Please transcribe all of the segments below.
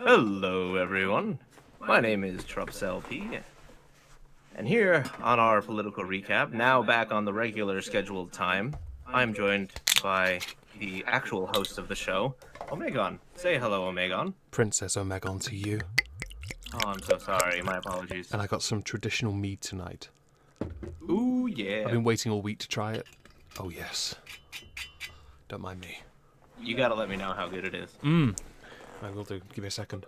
Hello, everyone. My name is Trups LP, and here on our political recap, now back on the regular scheduled time, I'm joined by the actual host of the show, Omegon. Say hello, Omegon. Princess Omegon to you. Oh, I'm so sorry. My apologies. And I got some traditional mead tonight. Ooh, yeah. I've been waiting all week to try it. Oh, yes. Don't mind me. You gotta let me know how good it is. I will do. Give me a second.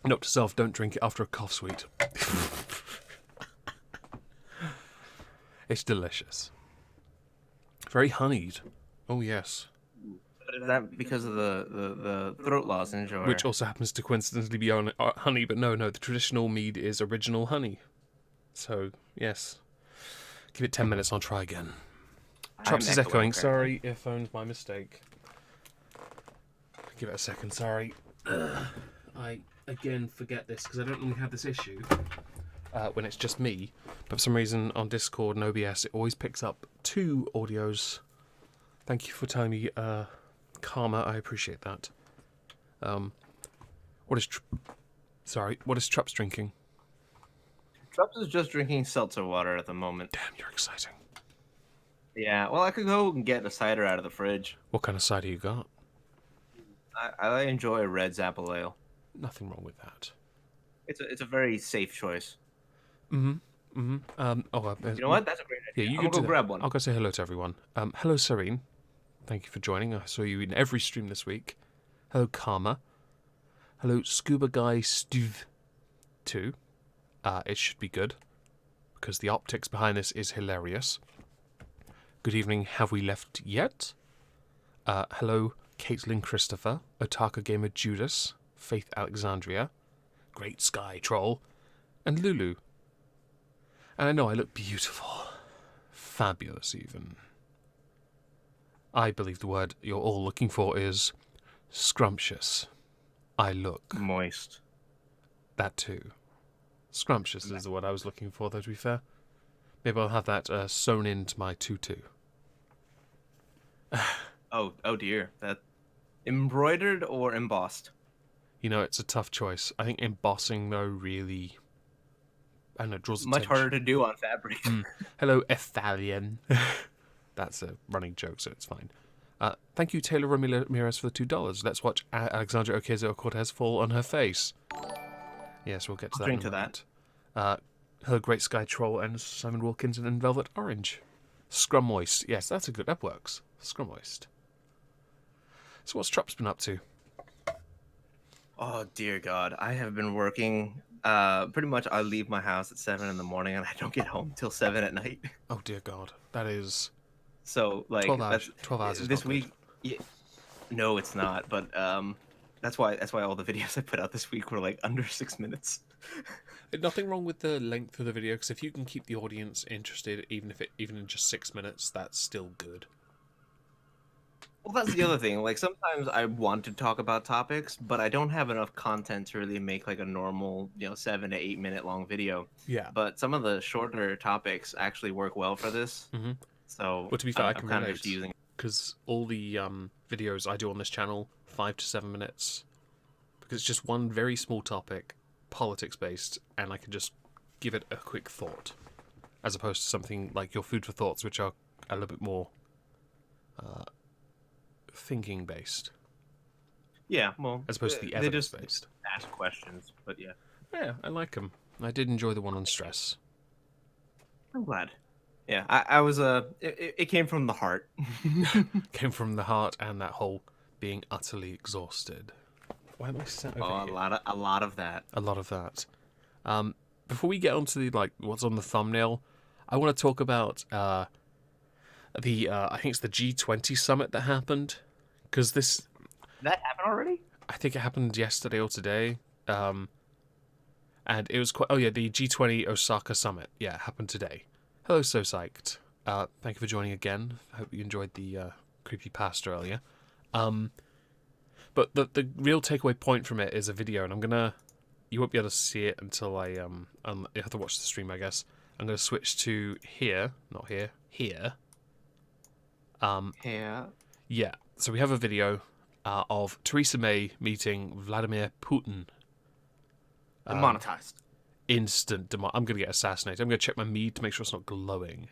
Note to self, don't drink it after a cough sweet. It's delicious. Very honeyed. Oh, yes. But is that because of the throat lozenge, or... Which also happens to coincidentally be on honey, but no, the traditional mead is original honey. So, yes. Give it 10 minutes, I'll try again. Chops is echoing. Sorry, earphones, my mistake. Give it a second, sorry. I, again, forget this, because I don't normally have this issue when it's just me. But for some reason, on Discord and OBS, it always picks up two audios. Thank you for telling me, Karma, I appreciate that. What is Trups drinking? Trups is just drinking seltzer water at the moment. Damn, you're exciting. Yeah, well, I could go and get a cider out of the fridge. What kind of cider you got? I enjoy a red Apple Ale. Nothing wrong with that. It's a very safe choice. You You know what? That's a great idea. Yeah, you I'm gonna go grab one. I'll go say hello to everyone. Hello, Serene. Thank you for joining. I saw you in every stream this week. Hello, Karma. Hello, Scuba Guy Stuv 2. It should be good, because the optics behind this is hilarious. Good evening, have we left yet? Hello, Caitlin Christopher, Otaka Gamer Judas, Faith Alexandria, Great Sky Troll, and Lulu. And I know I look beautiful. Fabulous, even. I believe the word you're all looking for is scrumptious. I look. Moist. That too. Scrumptious is the word I was looking for, though, to be fair. Maybe I'll have that sewn into my tutu. Oh dear. That embroidered or embossed? You know, it's a tough choice. I think embossing, though, really... I don't know, draws Much attention. harder to do on fabric. Hello, Ethalian. That's a running joke, so it's fine. Thank you, Taylor Ramirez, for the $2. Let's watch Alexandria Ocasio-Cortez fall on her face. Yes, we'll get to that Drink in a to moment. Hello, Great Sky Troll and Simon Wilkinson in Velvet Orange. Scrum Moist. Yes, that's a good... That works. Scrum Moist. So what's Trups been up to? Oh dear God. I have been working... pretty much I leave my house at 7 in the morning and I don't get home till 7 at night. Oh dear God. That is... So, like... 12 hours. 12 hours is this not week... Yeah, no, it's not. But, that's why all the videos I put out this week were, like, under 6 minutes. Nothing wrong with the length of the video, because if you can keep the audience interested, even in just 6 minutes, that's still good. Well, that's the other thing. Like, sometimes I want to talk about topics, but I don't have enough content to really make, like, a normal, 7 to 8 minute long video. Yeah. But some of the shorter topics actually work well for this. Mm-hmm. So, well, to be fair, I can kind of relate, just using it. Because all the videos I do on this channel, 5 to 7 minutes, because it's just one very small topic, politics-based, and I can just give it a quick thought, as opposed to something like your food for thoughts, which are a little bit more thinking-based. Yeah, well, as opposed to the evidence-based. Ask questions, but yeah. Yeah, I like them. I did enjoy the one on stress. I'm glad. Yeah, I was it came from the heart. Came from the heart, and that whole being utterly exhausted. Why am I sat over here? A lot of that. A lot of that. Before we get onto the what's on the thumbnail, I want to talk about I think it's the G20 Summit that happened, because that happened already. I think it happened yesterday or today. And it was quite. Oh yeah, the G20 Osaka Summit. Yeah, it happened today. Hello, So Psyched. Thank you for joining again. I hope you enjoyed the creepypasta earlier. But the real takeaway point from it is a video, and you won't be able to see it until you have to watch the stream, I guess. I'm going to switch to here, not here, here. Yeah. Yeah, so we have a video. of Theresa May meeting Vladimir Putin. Demonetized. I'm going to get assassinated. I'm going to check my mead to make sure it's not glowing.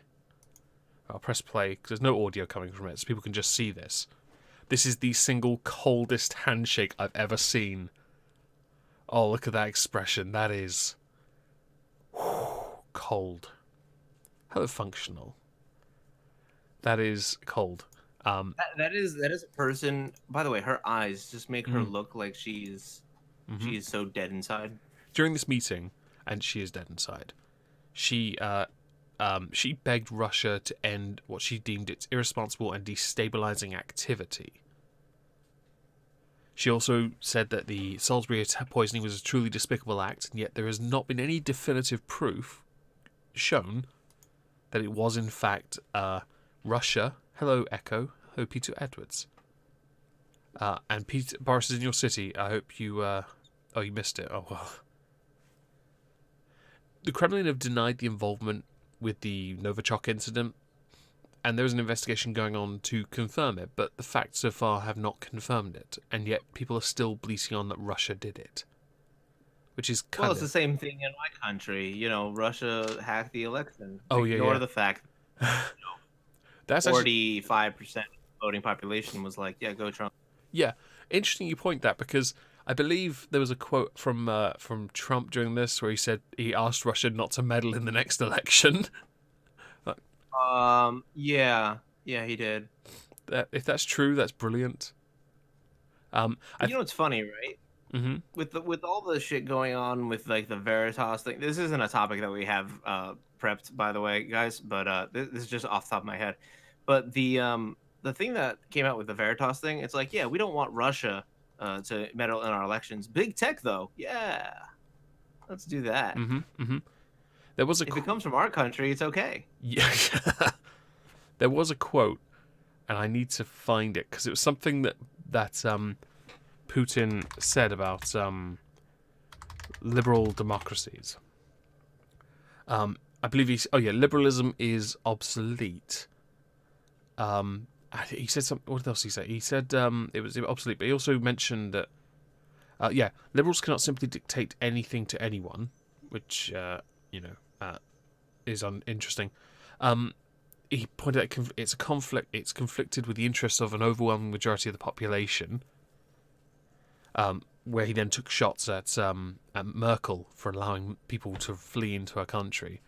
I'll press play because there's no audio coming from it, so people can just see this. This is the single coldest handshake I've ever seen. Oh, look at that expression. That is cold. Hello, functional. That is cold. That is a person. By the way, her eyes just make her look like she's so dead inside. During this meeting, and she is dead inside, she begged Russia to end what she deemed its irresponsible and destabilizing activity. She also said that the Salisbury poisoning was a truly despicable act, and yet there has not been any definitive proof shown that it was in fact Russia. Hello, Echo. Hello, Peter Edwards. And Peter, Boris is in your city. I hope you... you missed it. Oh, well. The Kremlin have denied the involvement with the Novichok incident, and there is an investigation going on to confirm it, but the facts so far have not confirmed it, and yet people are still bleating on that Russia did it. Which is kind it's the same thing in my country. You know, Russia hacked the election. Ignore the fact that's 45% voting population was like, yeah, go Trump. Yeah, interesting you point that, because I believe there was a quote from Trump during this where he said he asked Russia not to meddle in the next election. Yeah, he did. If that's true, that's brilliant. You know what's funny, right? Mm-hmm. With all the shit going on with like the Veritas thing. This isn't a topic that we have prepped, by the way, guys. But this is just off the top of my head. But the thing that came out with the Veritas thing, it's like, yeah, we don't want Russia to meddle in our elections. Big tech, though, yeah, let's do that. Mm-hmm. Mm-hmm. There was if it comes from our country, it's okay. Yeah, there was a quote, and I need to find it because it was something that Putin said about liberal democracies. I believe liberalism is obsolete. He said something. What else did he say? He said it was obsolete, but he also mentioned that liberals cannot simply dictate anything to anyone, which is interesting. He pointed out it's a conflict. It's conflicted with the interests of an overwhelming majority of the population. Where he then took shots at Merkel for allowing people to flee into her country.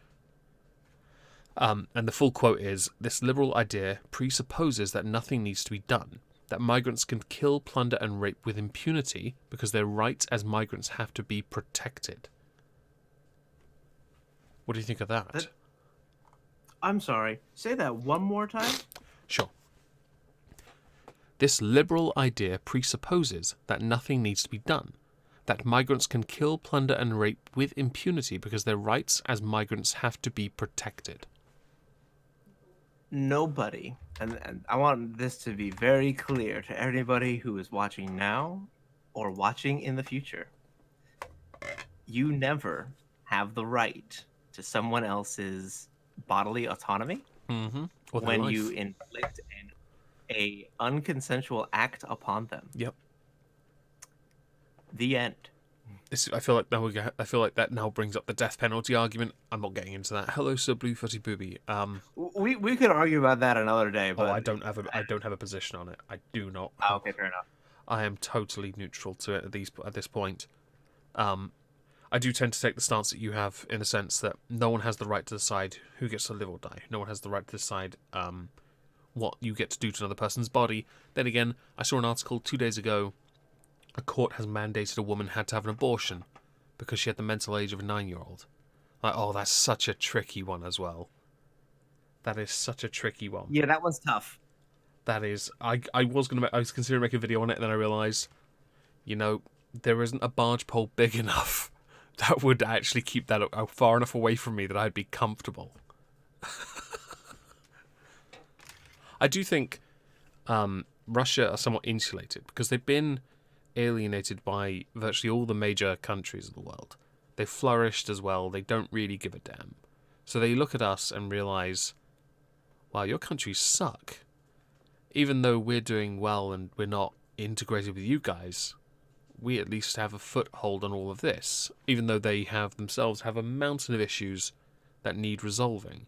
And the full quote is, "This liberal idea presupposes that nothing needs to be done, that migrants can kill, plunder, and rape with impunity because their rights as migrants have to be protected." What do you think of that? I'm sorry. Say that one more time? Sure. This liberal idea presupposes that nothing needs to be done, that migrants can kill, plunder, and rape with impunity because their rights as migrants have to be protected. Nobody, and I want this to be very clear to everybody who is watching now or watching in the future. You never have the right to someone else's bodily autonomy when you inflict a unconsensual act upon them. Yep. The end. I feel like that now brings up the death penalty argument. I'm not getting into that. Hello, Sir Blue Footy Booby. We could argue about that another day. But I don't have a position on it. I do not. Oh, okay, fair enough. I am totally neutral to it at this point. I do tend to take the stance that you have, in the sense that no one has the right to decide who gets to live or die. No one has the right to decide what you get to do to another person's body. Then again, I saw an article 2 days ago. A court has mandated a woman had to have an abortion because she had the mental age of a 9-year-old. Like, oh, that's such a tricky one as well. That is such a tricky one. Yeah, that one's tough. That is. I was considering making a video on it, and then I realised, there isn't a barge pole big enough that would actually keep that far enough away from me that I'd be comfortable. I do think Russia are somewhat insulated because they've been alienated by virtually all the major countries of the world. They've flourished as well. They don't really give a damn. So they look at us and realise, wow, your countries suck. Even though we're doing well and we're not integrated with you guys, we at least have a foothold on all of this, even though they themselves have a mountain of issues that need resolving,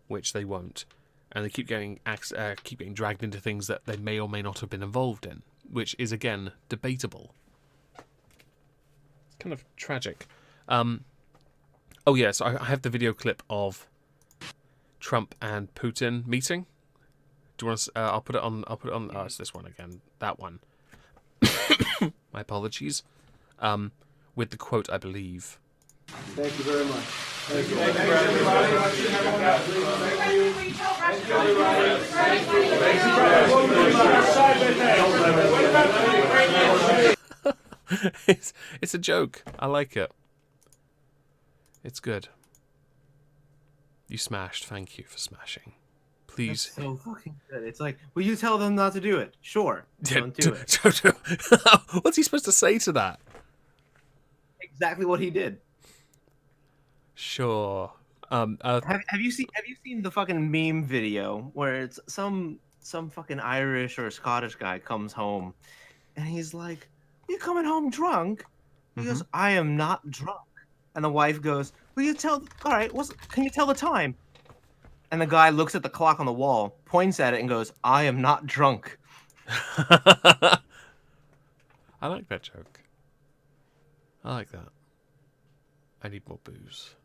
which they won't, and they keep getting dragged into things that they may or may not have been involved in, which is again debatable. It's kind of tragic. Oh yeah, so I have the video clip of Trump and Putin meeting. Do you want to? I'll put it on. Oh, it's this one again. That one. My apologies. With the quote, I believe. Thank you very much. Thank you. It's a joke. I like it. It's good. You smashed. Thank you for smashing. Please. That's so fucking good. It's like, will you tell them not to do it? Sure. Don't do it. What's he supposed to say to that? Exactly what he did. Sure. Have you seen the fucking meme video where it's some fucking Irish or Scottish guy comes home and he's like, "You coming home drunk?" He goes, "I am not drunk." And the wife goes, "Will you tell? All right, can you tell the time?" And the guy looks at the clock on the wall, points at it, and goes, "I am not drunk." I like that joke. I like that. I need more booze.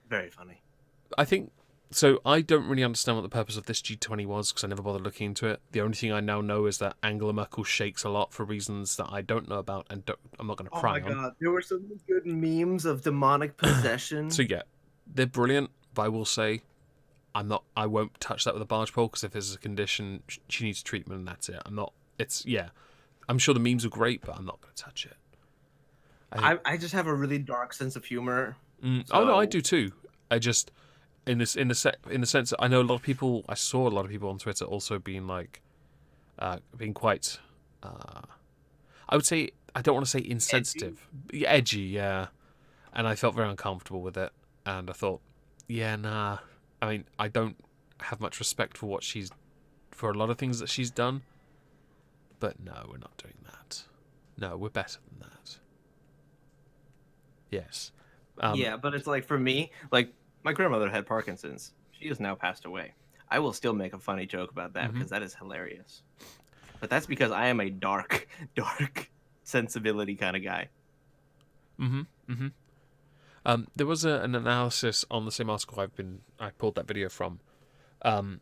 Very funny. I think so. I don't really understand what the purpose of this G20 was because I never bothered looking into it. The only thing I now know is that Angela Merkel shakes a lot for reasons that I don't know about, and I'm not going to pry on. Oh my god, there were some good memes of demonic possession. So yeah, they're brilliant. But I will say, I won't touch that with a barge pole because if there's a condition, she needs treatment, and that's it. I'm sure the memes are great, but I'm not going to touch it. I just have a really dark sense of humor. Oh no, I do too. I just in the sense that I know a lot of people. I saw a lot of people on Twitter also being like, being quite. I would say I don't want to say insensitive, edgy, yeah. And I felt very uncomfortable with it, and I thought, yeah, nah. I mean, I don't have much respect for for a lot of things that she's done, but no, we're not doing that. No, we're better than that. Yes. Yeah, but it's like for me, like my grandmother had Parkinson's. She has now passed away. I will still make a funny joke about that because that is hilarious. But that's because I am a dark sensibility kind of guy. There was an analysis on the same article I pulled that video from. Oh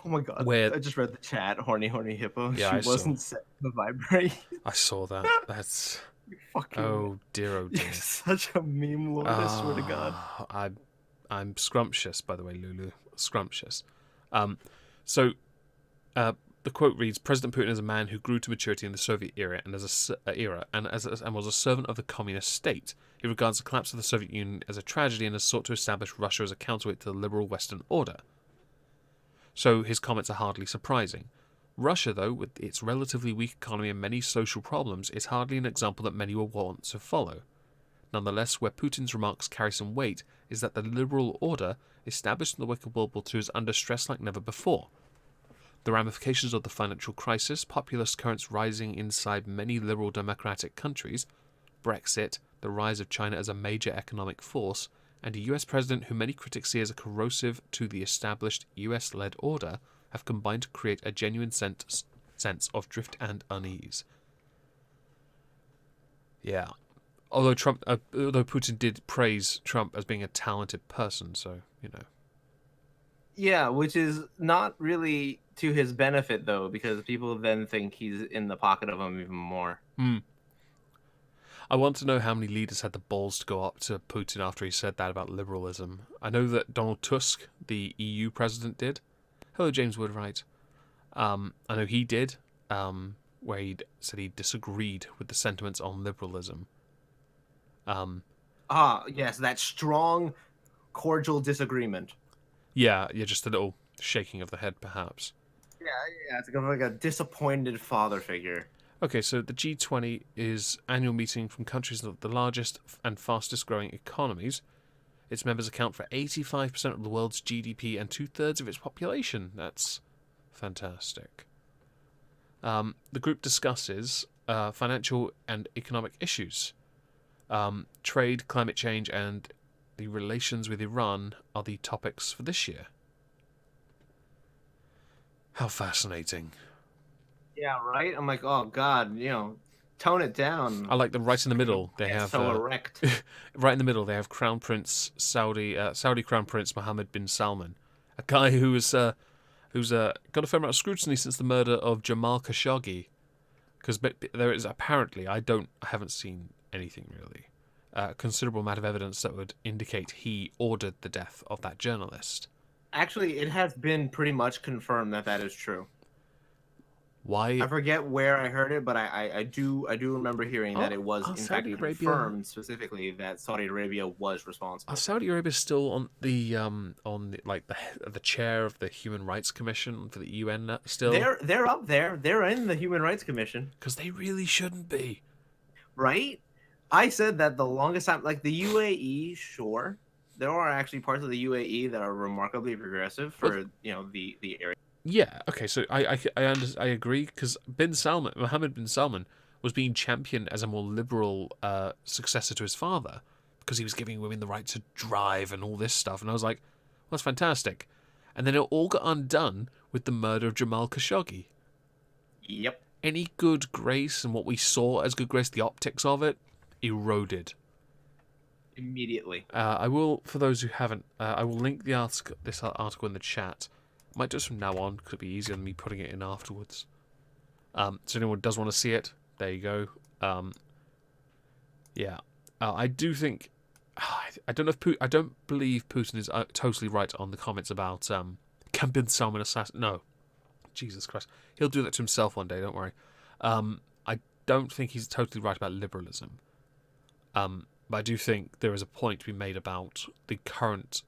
my god! Where I just read the chat. Horny hippo. Yeah, she wasn't set to vibrate. I saw that. That's fucking. oh dear. You're such a meme lord. I swear to God. I'm scrumptious, by the way, Lulu. Scrumptious. So the quote reads: President Putin is a man who grew to maturity in the Soviet era and was a servant of the communist state. He regards the collapse of the Soviet Union as a tragedy and has sought to establish Russia as a counterweight to the liberal Western order. So his comments are hardly surprising. Russia, though, with its relatively weak economy and many social problems, is hardly an example that many will want to follow. Nonetheless, where Putin's remarks carry some weight is that the liberal order, established in the wake of World War II, is under stress like never before. The ramifications of the financial crisis, populist currents rising inside many liberal democratic countries, Brexit, the rise of China as a major economic force, and a US president who many critics see as a corrosive to the established US-led order, have combined to create a genuine sense of drift and unease. Yeah. Although Putin did praise Trump as being a talented person, so, you know. Yeah, which is not really to his benefit, though, because people then think he's in the pocket of him even more. I want to know how many leaders had the balls to go up to Putin after he said that about liberalism. I know that Donald Tusk, the EU president, did. Hello, James Woodwright. I know he did, where he said he disagreed with the sentiments on liberalism. Yes, that strong, cordial disagreement. Yeah, just a little shaking of the head, perhaps. Yeah, it's like a disappointed father figure. Okay, so the G20 is annual meeting from countries of the largest and fastest growing economies. Its members account for 85% of the world's GDP and 2/3 of its population. That's fantastic. The group discusses financial and economic issues. Trade, climate change, and the relations with Iran are the topics for this year. How fascinating. Yeah, right? I'm like, oh, God, tone it down. I like them right in the middle. They It's have so erect. right in the middle. They have Crown Prince Saudi Crown Prince Mohammed bin Salman, a guy who's got a fair amount of scrutiny since the murder of Jamal Khashoggi, because there is apparently I haven't seen anything really, a considerable amount of evidence that would indicate he ordered the death of that journalist. Actually, it has been pretty much confirmed that is true. Why? I forget where I heard it, but I do remember hearing that it was in fact Saudi Arabia confirmed specifically that Saudi Arabia was responsible. Are Saudi Arabia still on the chair of the Human Rights Commission for the UN still? They're up there. They're in the Human Rights Commission. Because they really shouldn't be. Right? I said that the longest time, like the UAE, sure. There are actually parts of the UAE that are remarkably progressive for the area. Yeah. Okay. So I agree, because Mohammed bin Salman was being championed as a more liberal successor to his father, because he was giving women the right to drive and all this stuff, and I was like, well, that's fantastic. And then it all got undone with the murder of Jamal Khashoggi. Yep. Any good grace and what we saw as good grace, the optics of it, eroded. Immediately. I will, for those who haven't, I will link this article in the chat. Might do this from now on, because it'll be easier than me putting it in afterwards. So anyone does want to see it, there you go. Yeah. I do think... I don't believe Putin is totally right on the comments about can bin Salman assassin... No. Jesus Christ. He'll do that to himself one day, don't worry. I don't think he's totally right about liberalism. But I do think there is a point to be made about the current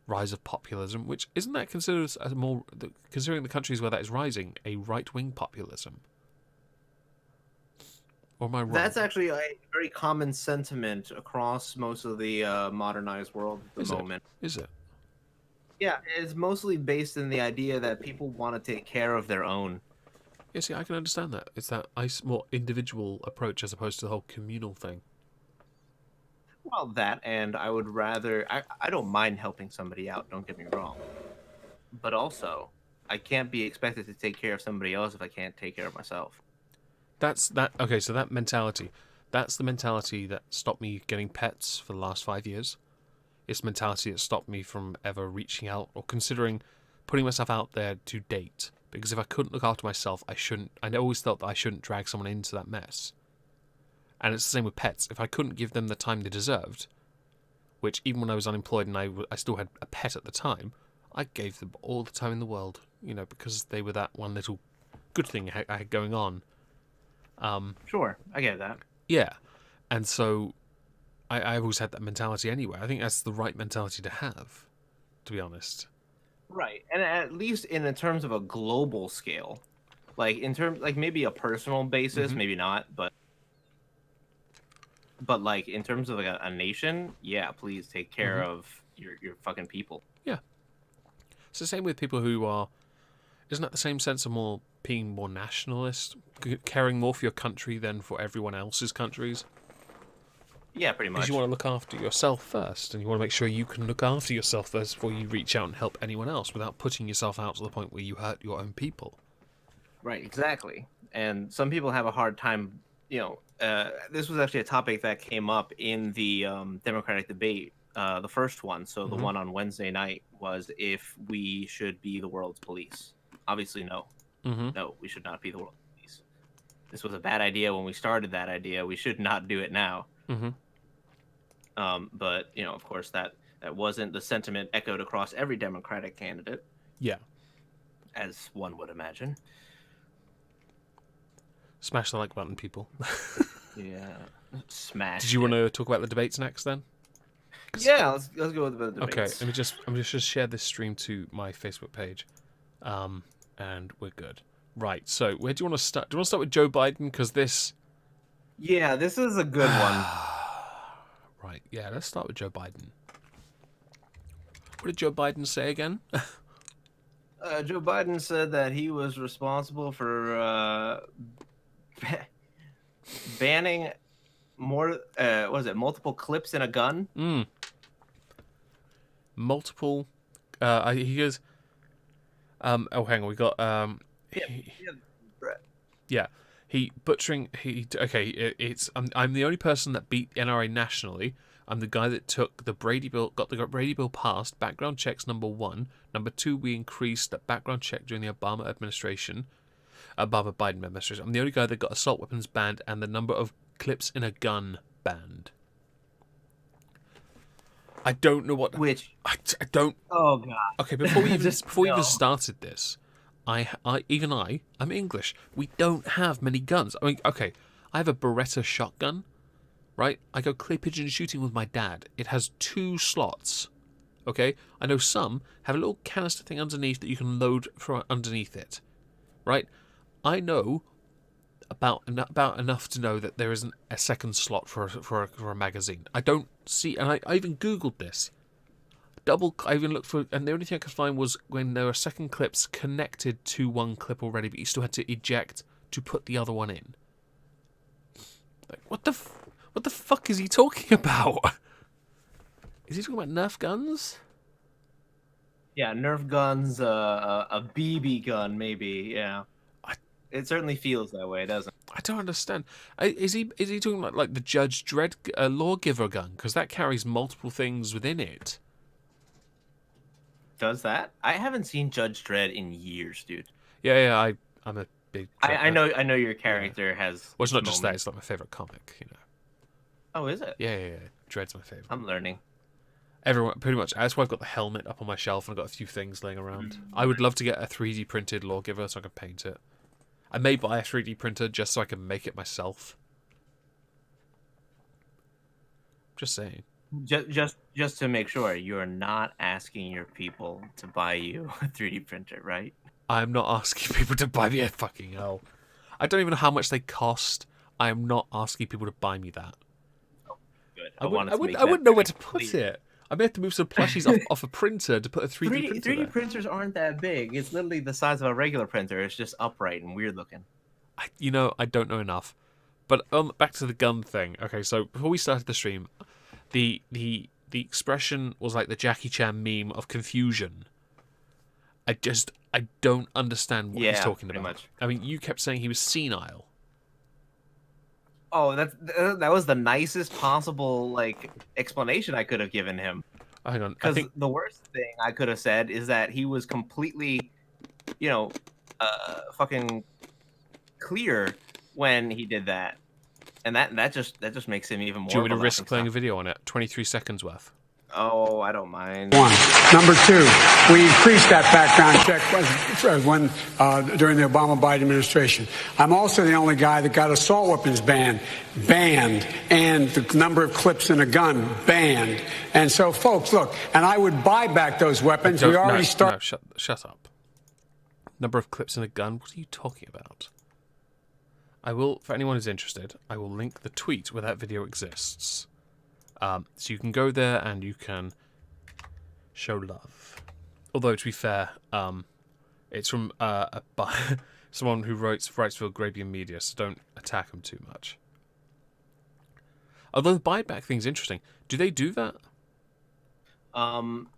rise of populism, which isn't that considered as more, considering the countries where that is rising, a right-wing populism? Or am I wrong? That's actually a very common sentiment across most of the modernized world at the moment. Is it? Yeah, it's mostly based in the idea that people want to take care of their own. Yeah, see, I can understand that. It's that more individual approach as opposed to the whole communal thing. Well, that, and I would rather... I don't mind helping somebody out, don't get me wrong. But also, I can't be expected to take care of somebody else if I can't take care of myself. Okay, so that mentality, that's the mentality that stopped me getting pets for the last 5 years. It's the mentality that stopped me from ever reaching out or considering putting myself out there to date. Because if I couldn't look after myself, I always felt that I shouldn't drag someone into that mess. And it's the same with pets. If I couldn't give them the time they deserved, which even when I was unemployed and I still had a pet at the time, I gave them all the time in the world, because they were that one little good thing I had going on. Sure, I get that. Yeah, and so I've always had that mentality anyway. I think that's the right mentality to have, to be honest. Right, and at least in terms of a global scale, like maybe a personal basis, maybe not, but like in terms of like a nation, yeah, please take care of your fucking people. Yeah, it's the same with people who are. Isn't that the same sense of being more nationalist, caring more for your country than for everyone else's countries? Yeah, pretty much. Because you want to look after yourself first, and you want to make sure you can look after yourself first before you reach out and help anyone else without putting yourself out to the point where you hurt your own people. Right, exactly. And some people have a hard time, this was actually a topic that came up in the Democratic debate, the first one. So the one on Wednesday night was if we should be the world's police. Obviously, no. No, we should not be the world's police. This was a bad idea when we started that idea. We should not do it now. But, of course, that wasn't the sentiment echoed across every Democratic candidate. Yeah. As one would imagine. Smash the like button, people. Yeah. Smash. Did you want to talk about the debates next, then? Yeah, let's go with the debates. Okay, let me just share this stream to my Facebook page. And we're good. Right, so where do you want to start? Do you want to start with Joe Biden? Because this... Yeah, this is a good one. Right, yeah, let's start with Joe Biden. What did Joe Biden say again? Joe Biden said that he was responsible for banning more. What was it? Multiple clips in a gun. Multiple. He goes. Oh, hang on. We got. Yeah. He butchering. Okay. It's. I'm the only person that beat NRA nationally. I'm the guy that took the Brady bill, got the Brady bill passed. Background checks #1. #2, we increased that background check during the Obama administration. Obama Biden administration. I'm the only guy that got assault weapons banned and the number of clips in a gun banned. I don't know what. Which I don't. Oh god. Okay, before we even No. started this, I'm English. We don't have many guns. I mean, okay, I have a Beretta shotgun, right? I go clay pigeon shooting with my dad. It has 2 slots. Okay, I know some have a little canister thing underneath that you can load from underneath it, right? I know about enough to know that there isn't a second slot for a magazine. I don't see, and I even Googled this. I even looked for, and the only thing I could find was when there were second clips connected to one clip already, but you still had to eject to put the other one in. Like, what the fuck is he talking about? Is he talking about Nerf guns? Yeah, Nerf guns, a BB gun, maybe. Yeah, it certainly feels that way, doesn't it? I don't understand. Is he talking about like the Judge Dredd lawgiver gun? Because that carries multiple things within it. Does that? I haven't seen Judge Dredd in years, dude. Yeah. I'm a big. I know your character has. Well, it's not just that; it's like my favorite comic. You know. Oh, is it? Yeah. Dredd's my favorite. I'm learning. Everyone, pretty much. That's why I've got the helmet up on my shelf and I've got a few things laying around. I would love to get a 3D printed lawgiver so I can paint it. I may buy a 3D printer just so I can make it myself. Just saying. Just to make sure, you're not asking your people to buy you a 3D printer, right? I'm not asking people to buy me a fucking hell. I don't even know how much they cost. I am not asking people to buy me that. Oh, good. I wouldn't know where to put it. I may have to move some plushies off a printer to put a 3D printer 3D there. printers aren't that big. It's literally the size of a regular printer. It's just upright and weird looking. I don't know enough. But back to the gun thing. Okay, so before we started the stream, the expression was like the Jackie Chan meme of confusion. I don't understand what he's talking about. Much. I mean, you kept saying he was senile. Oh, that was the nicest possible explanation I could have given him. Hang on, because the worst thing I could have said is that he was completely, fucking clear when he did that, and that just makes him even more. Do you want me to risk playing a video on it? 23 seconds worth. Oh, I don't mind. 1. Number 2, we increased that background check during the Obama-Biden administration. I'm also the only guy that got assault weapons banned, and the number of clips in a gun banned. And so, folks, look, and I would buy back those weapons. We already started. No, shut up. Number of clips in a gun? What are you talking about? I will, for anyone who's interested, I will link the tweet where that video exists. So you can go there and you can show love. Although, to be fair, it's from someone who writes for Grabian Media, so don't attack him too much. Although the buyback thing's interesting. Do they do that?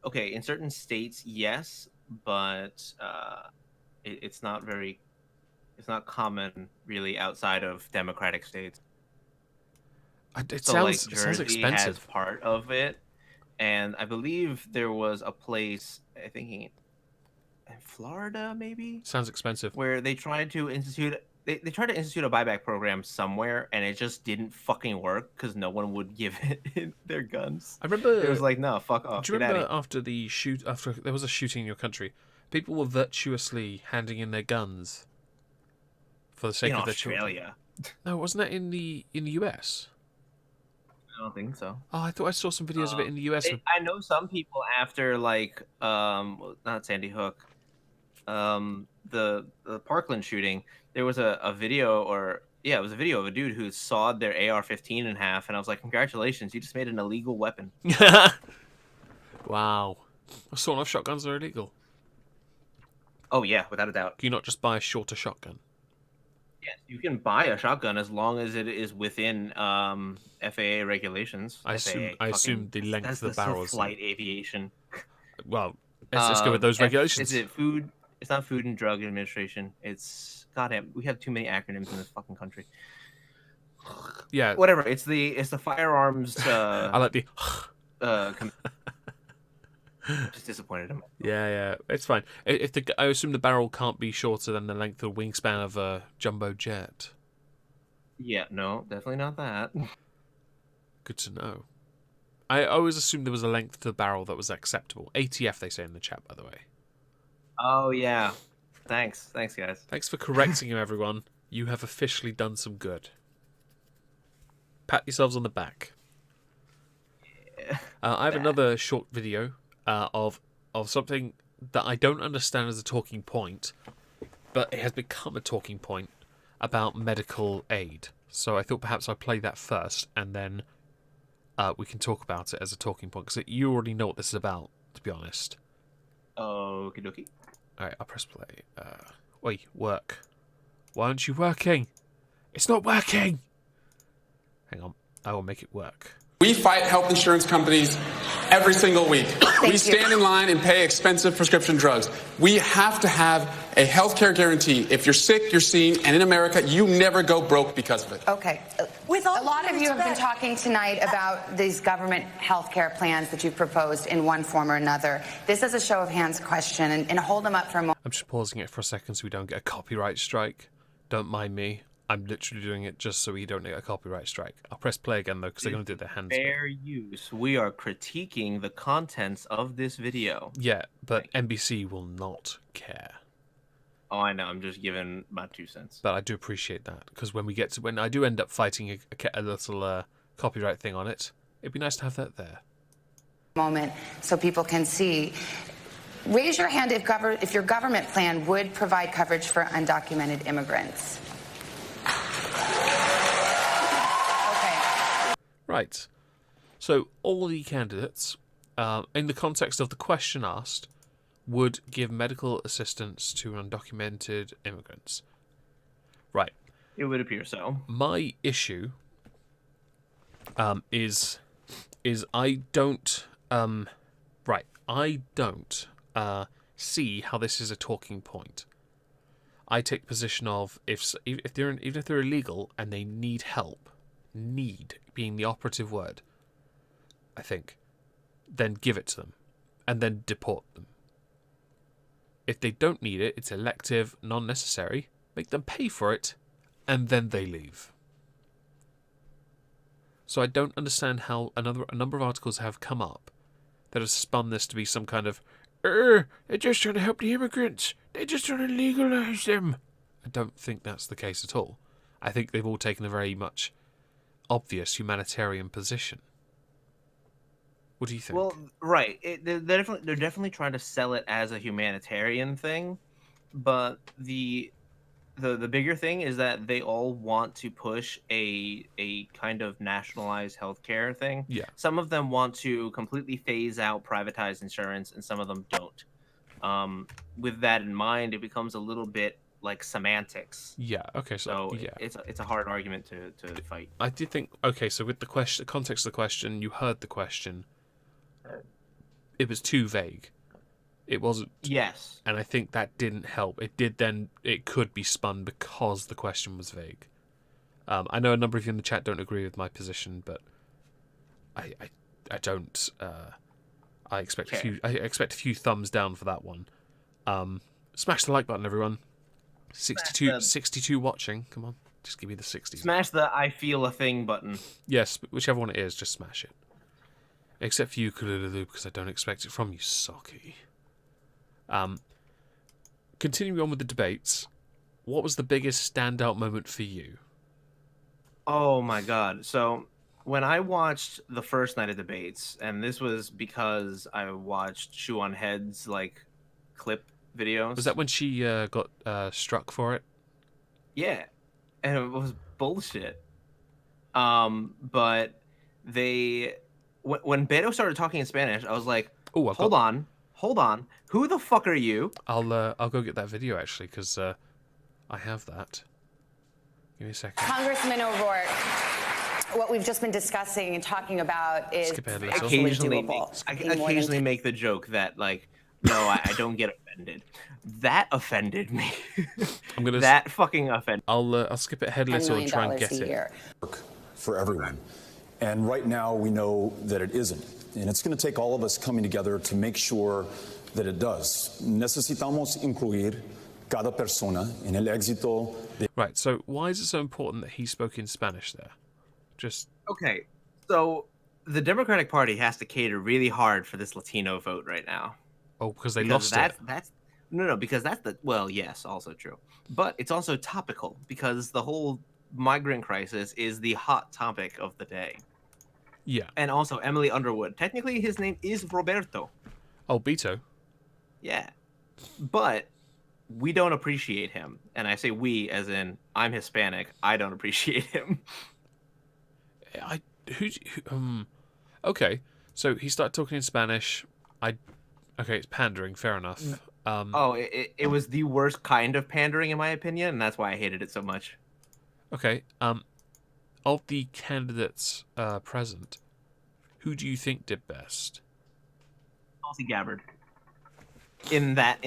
Okay, in certain states, yes, but it's not common really outside of democratic states. It sounds expensive. Has part of it, and I believe there was a place, I think in Florida, maybe. Sounds expensive. Where they tried to institute a buyback program somewhere, and it just didn't fucking work because no one would give it their guns. I remember it was like, no, fuck off. Do you remember after there was a shooting in your country, people were virtuously handing in their guns for the sake of their children. Australia. No, wasn't that in the US? I don't think so. Oh, I thought I saw some videos of it in the US. I know some people after not Sandy Hook, the Parkland shooting. There was a video, it was a video of a dude who sawed their AR-15 in half, and I was like, congratulations, you just made an illegal weapon. Wow, sawing off shotguns are illegal. Oh yeah, without a doubt. Can you not just buy a shorter shotgun? Yes, you can buy a shotgun as long as it is within FAA regulations. I FAA, assume the length that's of the barrel is. flight aviation. Well, let's go with those regulations. Is it food? It's not Food and Drug Administration. It's goddamn. We have too many acronyms in this fucking country. Yeah. Whatever. It's the firearms. I like the. Just disappointed him. Yeah, it's fine. I assume the barrel can't be shorter than the length of wingspan of a jumbo jet. Yeah, no, definitely not that. Good to know. I always assumed there was a length to the barrel that was acceptable. ATF, they say in the chat, by the way. Oh yeah, thanks, guys. Thanks for correcting him, everyone. You have officially done some good. Pat yourselves on the back. Yeah. I have another short video of something that I don't understand as a talking point, but it has become a talking point about medical aid. So I thought perhaps I'd play that first, and then we can talk about it as a talking point, because you already know what this is about, to be honest. Okie dokie. Alright, I'll press play. Wait, work. Why aren't you working? It's not working! Hang on, I will make it work. We fight health insurance companies every single week. We stand in line and pay expensive prescription drugs. We have to have a health care guarantee. If you're sick, you're seen, and in America, you never go broke because of it. Okay. With all a lot due of you have been respect- talking tonight about these government health care plans that you've proposed in one form or another. This is a show of hands question, and hold them up for a moment. I'm just pausing it for a second so we don't get a copyright strike. Don't mind me. I'm literally doing it just so we don't get a copyright strike. I'll press play again, though, because they're going to do their hands. Fair use. We are critiquing the contents of this video. Yeah, but NBC will not care. Oh, I know. I'm just giving my 2 cents. But I do appreciate that, because when I do end up fighting a little copyright thing on it, it'd be nice to have that there. Moment so people can see. Raise your hand if your government plan would provide coverage for undocumented immigrants. Okay. Right. So all the candidates, in the context of the question asked, would give medical assistance to undocumented immigrants. Right. It would appear so. My issue is I don't see how this is a talking point. I take the position of even if they're illegal and they need help, need being the operative word, I think, then give it to them and then deport them. If they don't need it, it's elective, non-necessary, make them pay for it, and then they leave. So I don't understand how a number of articles have come up that have spun this to be some kind of, they're just trying to help the immigrants. They're just trying to legalise them. I don't think that's the case at all. I think they've all taken a very much obvious humanitarian position. What do you think? Well, right. They're definitely trying to sell it as a humanitarian thing, but the bigger thing is that they all want to push a kind of nationalized healthcare thing. Yeah. Some of them want to completely phase out privatized insurance, and some of them don't. With that in mind, it becomes a little bit like semantics. Yeah. Okay. So yeah, it's a hard argument to fight. I did think. Okay. So with the question, the context of the question, you heard the question. It was too vague. It wasn't. Yes. And I think that didn't help. It could be spun because the question was vague. I know a number of you in the chat don't agree with my position, but I don't. I expect a few thumbs down for that one. Smash the like button, everyone. 62 watching. Come on, just give me the 60s. Smash the I feel a thing button. Yes, whichever one it is, just smash it. Except for you, Cthulhu, because I don't expect it from you, Socky. Continuing on with the debates, what was the biggest standout moment for you? Oh my god. So when I watched the first night of debates, and this was because I watched Shoe on Head's like clip videos. Was that when she got struck for it? Yeah. And it was bullshit. But when Beto started talking in Spanish, I was like, Oh, hold hold on. Who the fuck are you? I'll go get that video actually because I have that. Give me a second. Congressman O'Rourke, what we've just been discussing and talking about is Skip ahead a little. Occasionally make the joke that like, no, I don't get offended. That offended me. I'm gonna that fucking offended. I'll skip it ahead a little and try and get it. For everyone. And right now we know that it isn't. And it's going to take all of us coming together to make sure that it does. Necesitamos incluir cada persona en el éxito de... Right, so why is it so important that he spoke in Spanish there? Just... Okay, so the Democratic Party has to cater really hard for this Latino vote right now. Oh, because they lost it. Because that's the... Well, yes, also true. But it's also topical, because the whole migrant crisis is the hot topic of the day. Yeah. And also Emily Underwood. Technically, his name is Roberto. Oh, Beto. Yeah. But we don't appreciate him. And I say we as in I'm Hispanic. I don't appreciate him. Okay. So he started talking in Spanish. Okay, it's pandering. Fair enough. It was the worst kind of pandering in my opinion, and that's why I hated it so much. Okay. Of the candidates present, who do you think did best? Tulsi Gabbard. In that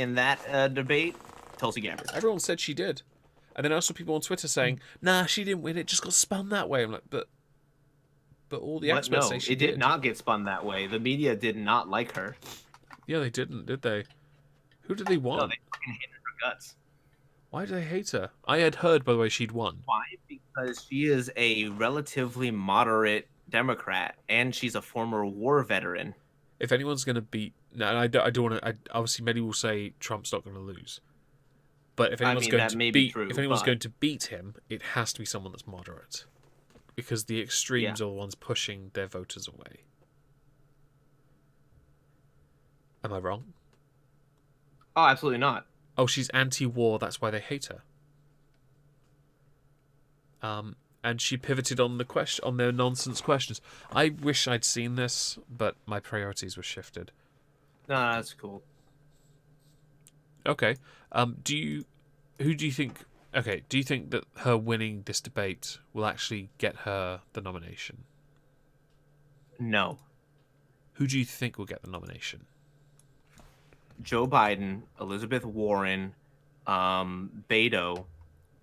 debate, Tulsi Gabbard. Everyone said she did, and then also people on Twitter saying, "Nah, she didn't win. It just got spun that way." I'm like, but all the experts say she did. It did not get spun that way. The media did not like her. Yeah, they didn't, did they? Who did they want? No, they fucking hated her guts. Why do they hate her? I had heard, by the way, she'd won. Why? Because she is a relatively moderate Democrat, and she's a former war veteran. If anyone's going to beat... No, I don't want to... Obviously, many will say Trump's not going to lose. But if anyone's going to beat him, it has to be someone that's moderate. Because the extremes are the ones pushing their voters away. Am I wrong? Oh, absolutely not. Oh, she's anti-war, that's why they hate her. And she pivoted on on their nonsense questions. I wish I'd seen this, but my priorities were shifted. No, that's cool. Okay. Do you think that her winning this debate will actually get her the nomination? No. Who do you think will get the nomination? Joe Biden, Elizabeth Warren, Beto,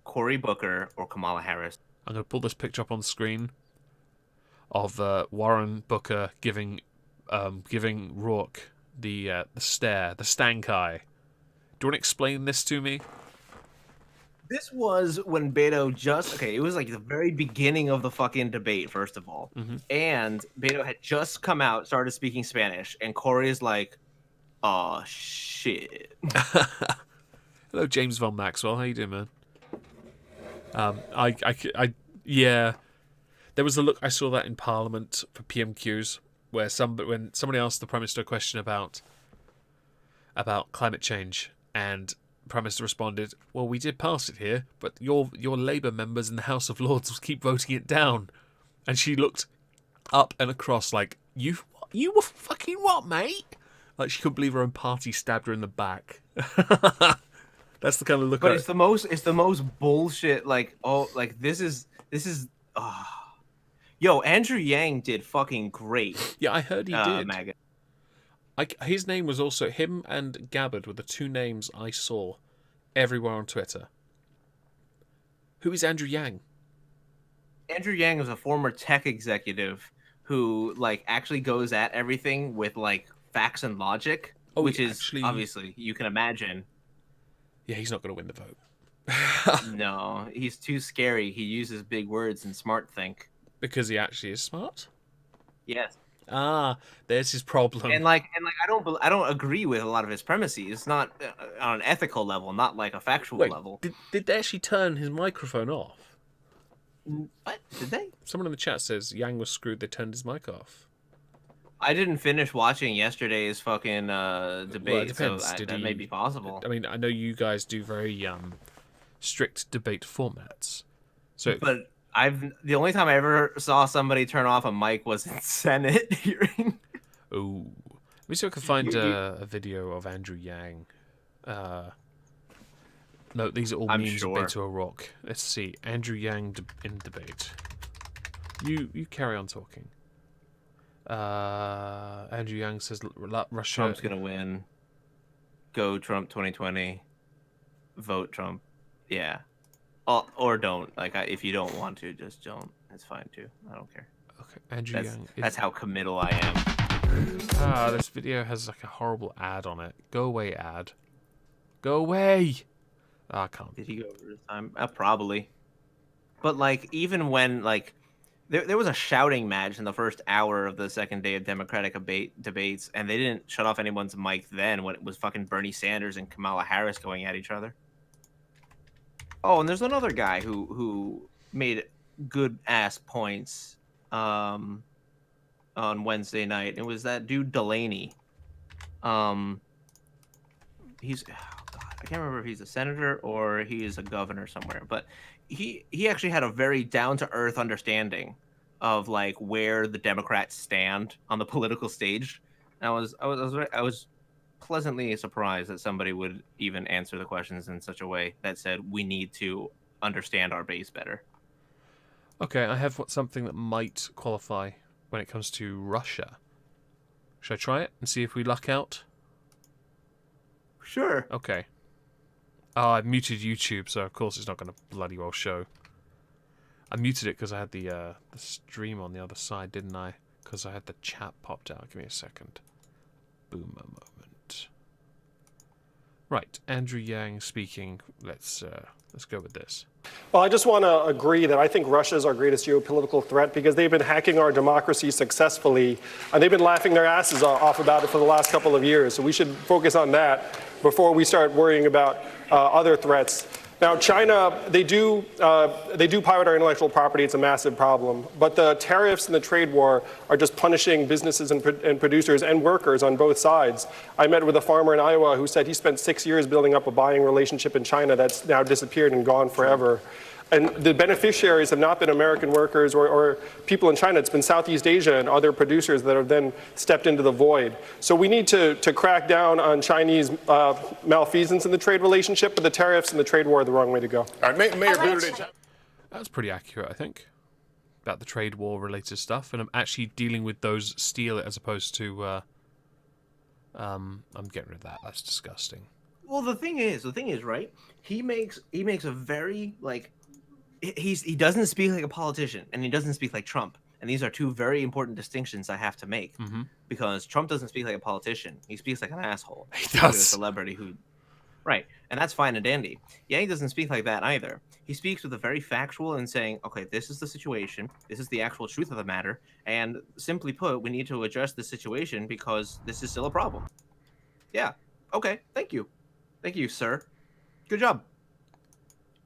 Cory Booker, or Kamala Harris. I'm going to pull this picture up on the screen of Warren Booker giving Rourke the stare, the stank eye. Do you want to explain this to me? This was when Beto it was like the very beginning of the fucking debate, first of all. Mm-hmm. And Beto had just come out, started speaking Spanish, and Cory is like, oh, shit. Hello, James Von Maxwell. How you doing, man? Yeah. There was a look. I saw that in Parliament for PMQs, where when somebody asked the Prime Minister a question about climate change, and the Prime Minister responded, "Well, we did pass it here, but your Labour members in the House of Lords will keep voting it down." And she looked up and across like, "You were fucking what, mate?" Like she couldn't believe her own party stabbed her in the back. That's the kind of look. But it's the most bullshit. Like, oh, like this is. Yo, Andrew Yang did fucking great. Yeah, I heard he did. Maggot. His name was also him and Gabbard were the two names I saw everywhere on Twitter. Who is Andrew Yang? Andrew Yang is a former tech executive who like actually goes at everything with like facts and logic, which is actually, obviously you can imagine. Yeah, he's not going to win the vote. No, he's too scary. He uses big words and smart think. Because he actually is smart? Yes. Ah, there's his problem. And I don't agree with a lot of his premises. Not on an ethical level, not like a factual level. Did they actually turn his microphone off? What? Did they? Someone in the chat says Yang was screwed. They turned his mic off. I didn't finish watching yesterday's fucking debate, well, it depends. So that may be possible. I mean, I know you guys do very strict debate formats. So, but the only time I ever saw somebody turn off a mic was in Senate hearing. Oh, let me see if I can find a video of Andrew Yang. No, these are all I'm memes sure. of Beto O'Rourke. Let's see. Andrew Yang in debate. You carry on talking. Andrew Yang says Russia... Trump's going to win. Go Trump 2020. Vote Trump. Yeah. Or don't. Like, if you don't want to, just don't. It's fine, too. I don't care. Okay, Andrew Yang... That's how committal I am. This video has like a horrible ad on it. Go away, ad. Go away! I can't. Did he go over his time? Probably. But, like, even when, like... There was a shouting match in the first hour of the second day of Democratic debates, and they didn't shut off anyone's mic then when it was fucking Bernie Sanders and Kamala Harris going at each other. Oh, and there's another guy who made good-ass points on Wednesday night. It was that dude Delaney. He's... Oh God, I can't remember if he's a senator or he is a governor somewhere, but he actually had a very down-to-earth understanding of like where the Democrats stand on the political stage. And I was pleasantly surprised that somebody would even answer the questions in such a way that said we need to understand our base better. Okay, I have something that might qualify when it comes to Russia. Should I try it and see if we luck out? Sure. Okay. Oh, I muted YouTube, so of course it's not going to bloody well show. I muted it because I had the stream on the other side, didn't I? Because I had the chat popped out. Give me a second. Boom, a moment. Right, Andrew Yang speaking. Let's go with this. Well, I just want to agree that I think Russia is our greatest geopolitical threat because they've been hacking our democracy successfully, and they've been laughing their asses off about it for the last couple of years. So we should focus on that before we start worrying about other threats. Now, China, they do pirate our intellectual property. It's a massive problem. But the tariffs and the trade war are just punishing businesses and producers and workers on both sides. I met with a farmer in Iowa who said he spent 6 years building up a buying relationship in China that's now disappeared and gone forever. And the beneficiaries have not been American workers or people in China. It's been Southeast Asia and other producers that have then stepped into the void. So we need to crack down on Chinese malfeasance in the trade relationship, but the tariffs and the trade war are the wrong way to go. All right, Mayor Buttigieg. That's pretty accurate, I think, about the trade war related stuff. And I'm actually dealing with those steal it as opposed to... I'm getting rid of that. That's disgusting. Well, the thing is, right? He makes a very, like... He doesn't speak like a politician, and he doesn't speak like Trump. And these are two very important distinctions I have to make. Mm-hmm. Because Trump doesn't speak like a politician. He speaks like an asshole. He does. A celebrity who... Right. And that's fine and dandy. Yang doesn't speak like that either. He speaks with a very factual and saying, okay, this is the situation. This is the actual truth of the matter. And simply put, we need to address the situation because this is still a problem. Yeah. Okay. Thank you. Thank you, sir. Good job.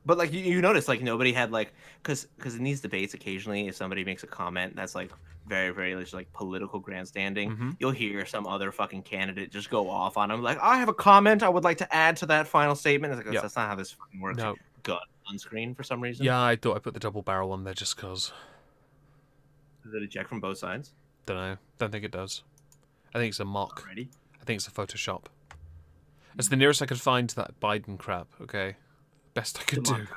But like you notice, like nobody had like, because in these debates, occasionally if somebody makes a comment that's like very, very just like political grandstanding, you'll hear some other fucking candidate just go off on him like, I have a comment I would like to add to that final statement. It's like, that's not how this fucking works. No. Gun on screen for some reason. Yeah, I thought I put the double barrel on there just because. Does it eject from both sides? Don't know. Don't think it does. I think it's a mock. Already? I think it's a Photoshop. It's the nearest I could find to that Biden crap. Okay. Best I could do.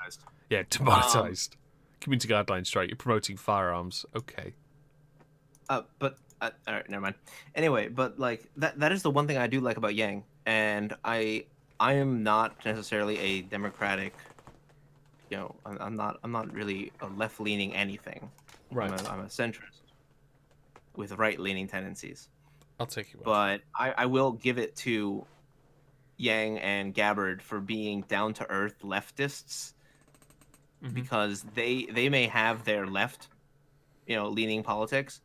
Yeah, demonetized. Community guidelines strike. You're promoting firearms. Okay. But all right, never mind. Anyway, but like that is the one thing I do like about Yang, and I am not necessarily a Democratic. You know, I'm not really a left-leaning anything. Right. I'm a centrist with right-leaning tendencies. I'll take you. But I will give it to Yang and Gabbard for being down-to-earth leftists, because they may have their left, leaning politics,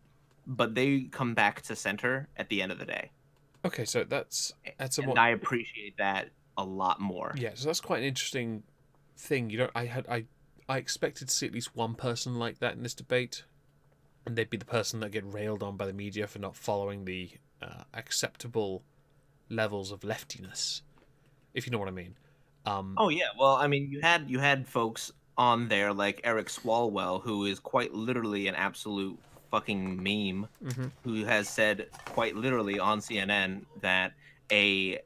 but they come back to center at the end of the day. Okay, so that's and I appreciate that a lot more. Yeah, so that's quite an interesting thing. I expected to see at least one person like that in this debate, and they'd be the person that get railed on by the media for not following the acceptable levels of leftiness, if you know what I mean. Oh yeah, well, I mean, you had folks on there like Eric Swalwell, who is quite literally an absolute fucking meme who has said quite literally on CNN that a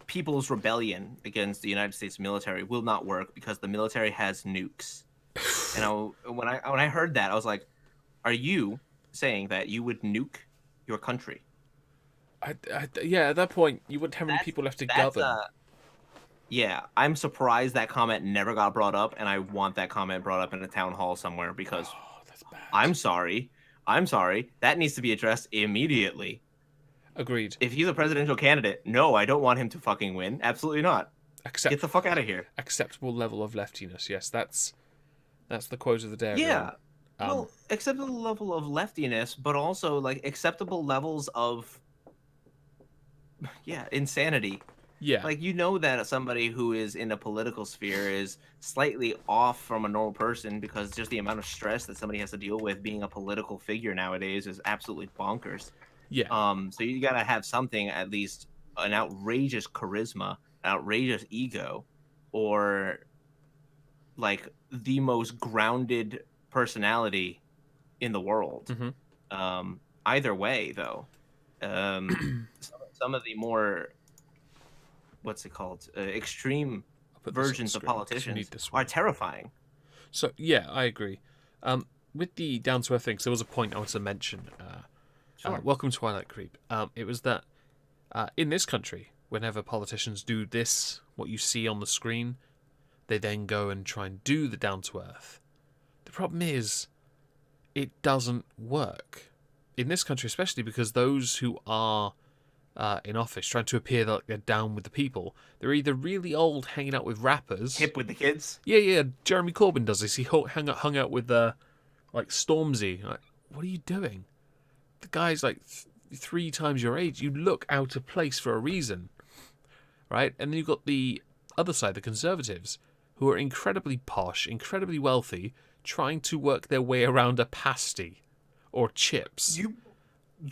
people's rebellion against the United States military will not work because the military has nukes. And when I heard that, I was like, "Are you saying that you would nuke your country?" Yeah, at that point, you wouldn't have any people left to govern. Yeah, I'm surprised that comment never got brought up, and I want that comment brought up in a town hall somewhere because That's bad. I'm sorry. That needs to be addressed immediately. Agreed. If he's a presidential candidate, no, I don't want him to fucking win. Absolutely not. Get the fuck out of here. Acceptable level of leftiness. Yes, that's the quote of the day. Yeah. Well, acceptable level of leftiness, but also like acceptable levels of insanity. Yeah. Like, you know that somebody who is in a political sphere is slightly off from a normal person because just the amount of stress that somebody has to deal with being a political figure nowadays is absolutely bonkers. Yeah. So you gotta have something, at least an outrageous charisma, outrageous ego, or like the most grounded personality in the world. Either way, though, some of the more extreme versions of politicians are terrifying. So yeah, I agree. With the down to earth things, there was a point I wanted to mention. Welcome to Twilight Creep. It was that in this country, whenever politicians do this, what you see on the screen, they then go and try and do the down to earth. The problem is, it doesn't work in this country, especially because those who are in office trying to appear like they're down with the people, they're either really old, hanging out with rappers, hip with the kids. Yeah. Jeremy Corbyn does this. He hung out with like Stormzy. Like, what are you doing? The guy's like 3 times your age. You look out of place for a reason, right? And then you've got the other side, the Conservatives, who are incredibly posh, incredibly wealthy, trying to work their way around a pasty or chips. You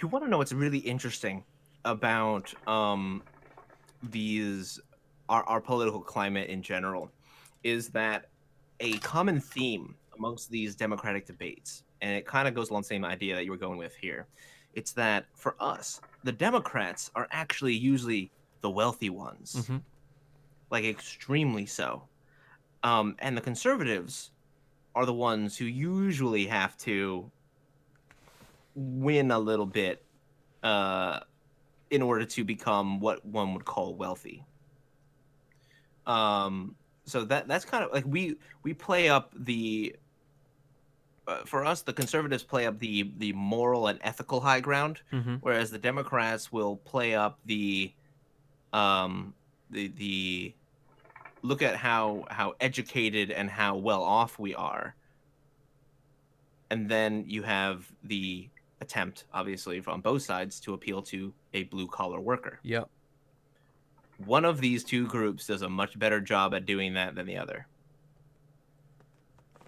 want to know what's really interesting about our political climate in general is that a common theme amongst these democratic debates, and it kind of goes along the same idea that you were going with here, it's that for us, the Democrats are actually usually the wealthy ones, like extremely so, and the Conservatives are the ones who usually have to win a little bit in order to become what one would call wealthy. So that's kind of like we play up the for us, the Conservatives play up the moral and ethical high ground, whereas the Democrats will play up the look at how educated and how well off we are. And then you have the attempt, obviously, on both sides to appeal to a blue-collar worker. Yep. One of these two groups does a much better job at doing that than the other.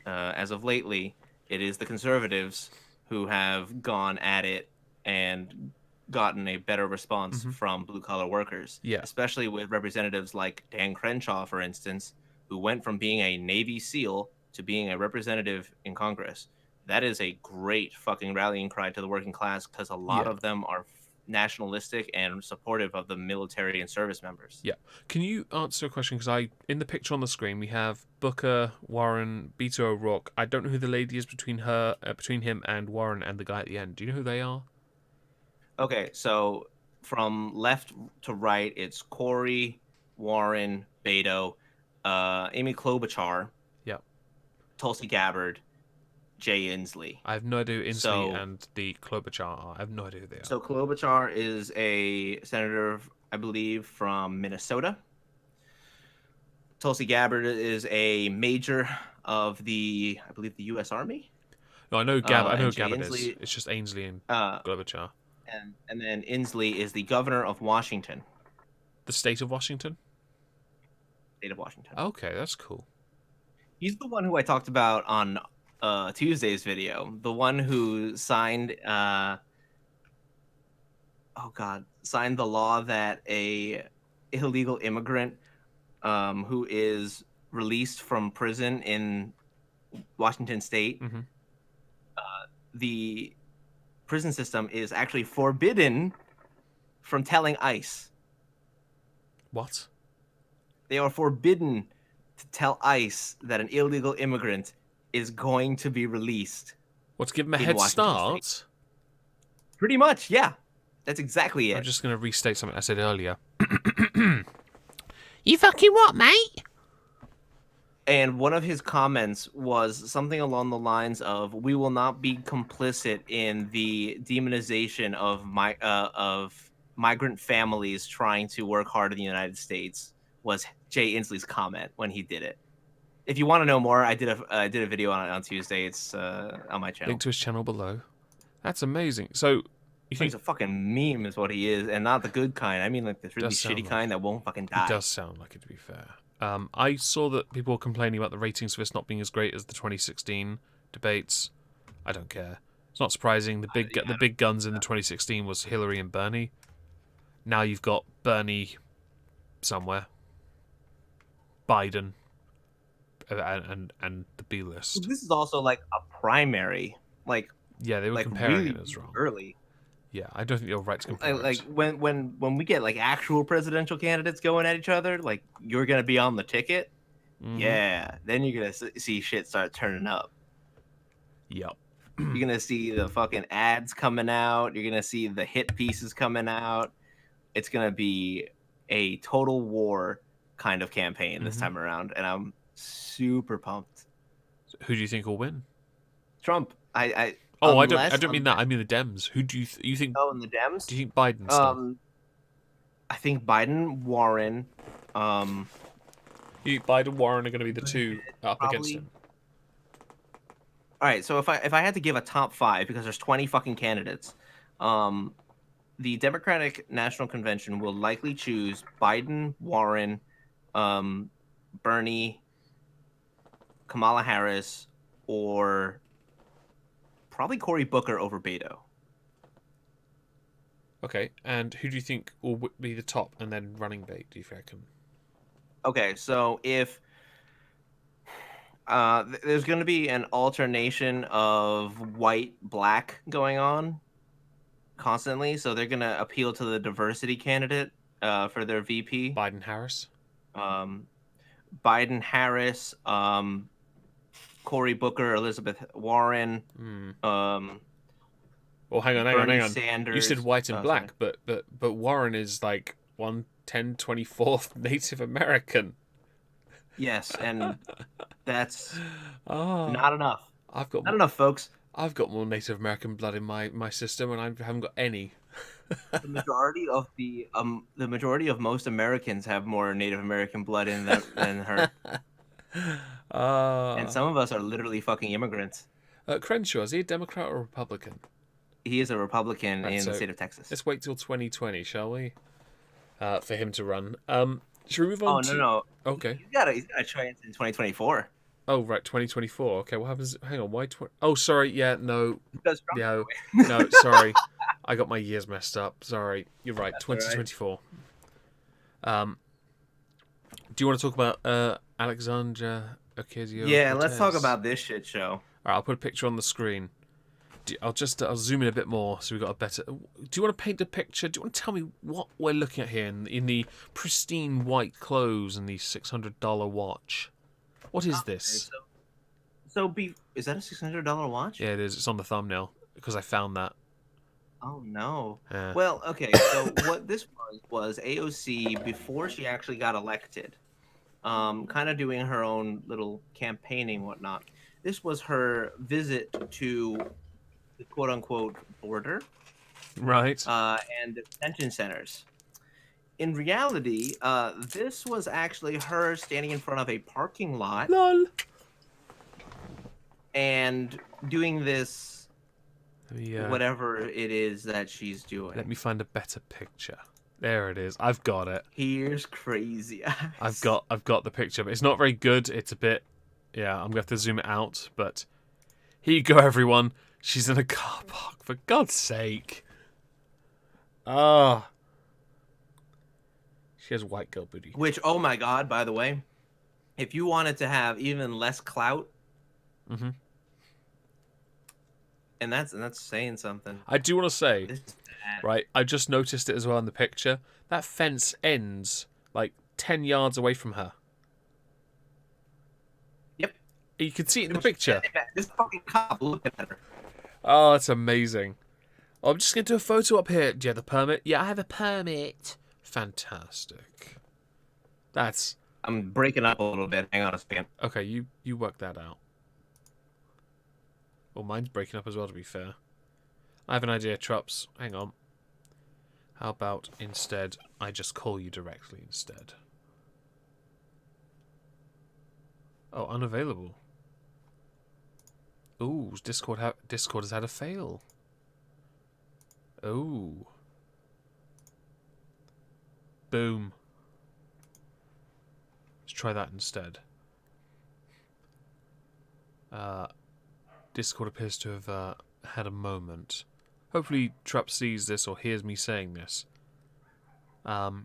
As of lately, it is the Conservatives who have gone at it and gotten a better response from blue-collar workers. Yeah. Especially with representatives like Dan Crenshaw, for instance, who went from being a Navy SEAL to being a representative in Congress. That is a great fucking rallying cry to the working class because a lot of them are nationalistic and supportive of the military and service members. Yeah. Can you answer a question? Because in the picture on the screen, we have Booker, Warren, Beto O'Rourke. I don't know who the lady is between him and Warren and the guy at the end. Do you know who they are? Okay, so from left to right, it's Corey, Warren, Beto, Amy Klobuchar, Tulsi Gabbard, Jay Inslee. I have no idea who Inslee and the Klobuchar are. I have no idea who they are. So Klobuchar is a senator, I believe, from Minnesota. Tulsi Gabbard is a major of the U.S. Army. No, I know Gabbard. I know Jay Gabbard Inslee, is. It's just Ainsley and Klobuchar. And then Inslee is the governor of Washington. The state of Washington? State of Washington. Okay, that's cool. He's the one who I talked about on Tuesday's video. The one who signed signed the law that a illegal immigrant who is released from prison in Washington State the prison system is actually forbidden from telling ICE. What? They are forbidden to tell ICE that an illegal immigrant is going to be released. What, to give him a In head Washington start? State. Pretty much, yeah. That's exactly it. I'm just going to restate something I said earlier. You fucking what, mate? And one of his comments was something along the lines of, "We will not be complicit in the demonization of migrant families trying to work hard in the United States." Was Jay Inslee's comment when he did it. If you want to know more, I did a video on it on Tuesday. It's on my channel. Link to his channel below. That's amazing. So you think He's a fucking meme, is what he is, and not the good kind. I mean, like the really Does sound shitty like kind that won't fucking die. It does sound like it, to be fair. I saw that people were complaining about the ratings for this not being as great as the 2016 debates. I don't care. It's not surprising. The big guns in the 2016 was Hillary and Bernie. Now you've got Bernie somewhere, Biden, and the B list. This is also like a primary, like Yeah, they were like comparing really it as wrong. early. Yeah, I don't think you're right to compare Like it. when we get like actual presidential candidates going at each other, like you're gonna be on the ticket. Mhm. Yeah, then you're gonna see shit start turning up. Yep. You're gonna see the fucking ads coming out. You're gonna see the hit pieces coming out. It's gonna be a total war kind of campaign this time around, and I'm super pumped. Who do you think will win? Trump. Oh, I don't mean that. I mean the Dems. Who do you think? Oh, and the Dems. Do you think Biden still? I think Biden, Warren. You think Biden, Warren are going to be the two up against him? All right, so if I had to give a top 5, because there's 20 fucking candidates, the Democratic National Convention will likely choose Biden, Warren, Bernie, Kamala Harris, or probably Cory Booker over Beto. Okay, and who do you think will be the top and then running mate, do you reckon? Okay, so if there's going to be an alternation of white-black going on constantly, so they're going to appeal to the diversity candidate for their VP. Biden Harris? Biden Harris, Cory Booker, Elizabeth Warren. Well, hang on. Bernie Sanders. You said white and black, but Warren is like 1/10/24 Native American. Yes, and that's not enough. Not enough, folks. I've got more Native American blood in my system, and I haven't got any. The majority of most Americans have more Native American blood in them than her. And some of us are literally fucking immigrants. Crenshaw, is he a Democrat or a Republican? He is a Republican in the state of Texas. Let's wait till 2020, shall we? For him to run. Should we move on? No. Okay. He's got a chance in 2024. Oh, right, 2024. Okay, what happens? Hang on, why? Oh, sorry. Yeah, no. Because Trump No, sorry. I got my years messed up. Sorry. You're right. That's 2024. Right. Do you want to talk about Alexandria Ocasio-Cortez? Yeah, let's talk about this shit show. All right, I'll put a picture on the screen. I'll zoom in a bit more so we got a better. Do you want to paint a picture? Do you want to tell me what we're looking at here in the pristine white clothes and the $600 watch? What is this? Is that a $600 watch? Yeah, it is. It's on the thumbnail because I found that. Oh no. Yeah. Well, okay. So what this was AOC before she actually got elected, kind of doing her own little campaigning, whatnot. This was her visit to the quote-unquote border, right? And detention centers. In reality, this was actually her standing in front of a parking lot. Lol. And doing this, whatever it is that she's doing. Let me find a better picture. There it is. I've got it. Here's crazy eyes. I've got the picture, but it's not very good. It's a bit. Yeah, I'm gonna have to zoom it out. But here you go, everyone. She's in a car park. For God's sake. She has white girl booty. Which, oh my God, by the way, if you wanted to have even less clout, and that's saying something. I do want to say, This is bad. right, I just noticed it as well in the picture. That fence ends like 10 yards away from her. Yep. You can see it in the picture. This fucking cop looking at her. Oh, it's amazing. Oh, I'm just going to do a photo up here. Do you have the permit? Yeah, I have a permit. Fantastic. That's... I'm breaking up a little bit. Hang on a second. Okay, you work that out. Well, mine's breaking up as well, to be fair. I have an idea, Trups. Hang on. How about instead I just call you directly instead? Oh, unavailable. Ooh, Discord has had a fail. Oh. Boom. Let's try that instead. Discord appears to have had a moment. Hopefully Trupp sees this or hears me saying this. You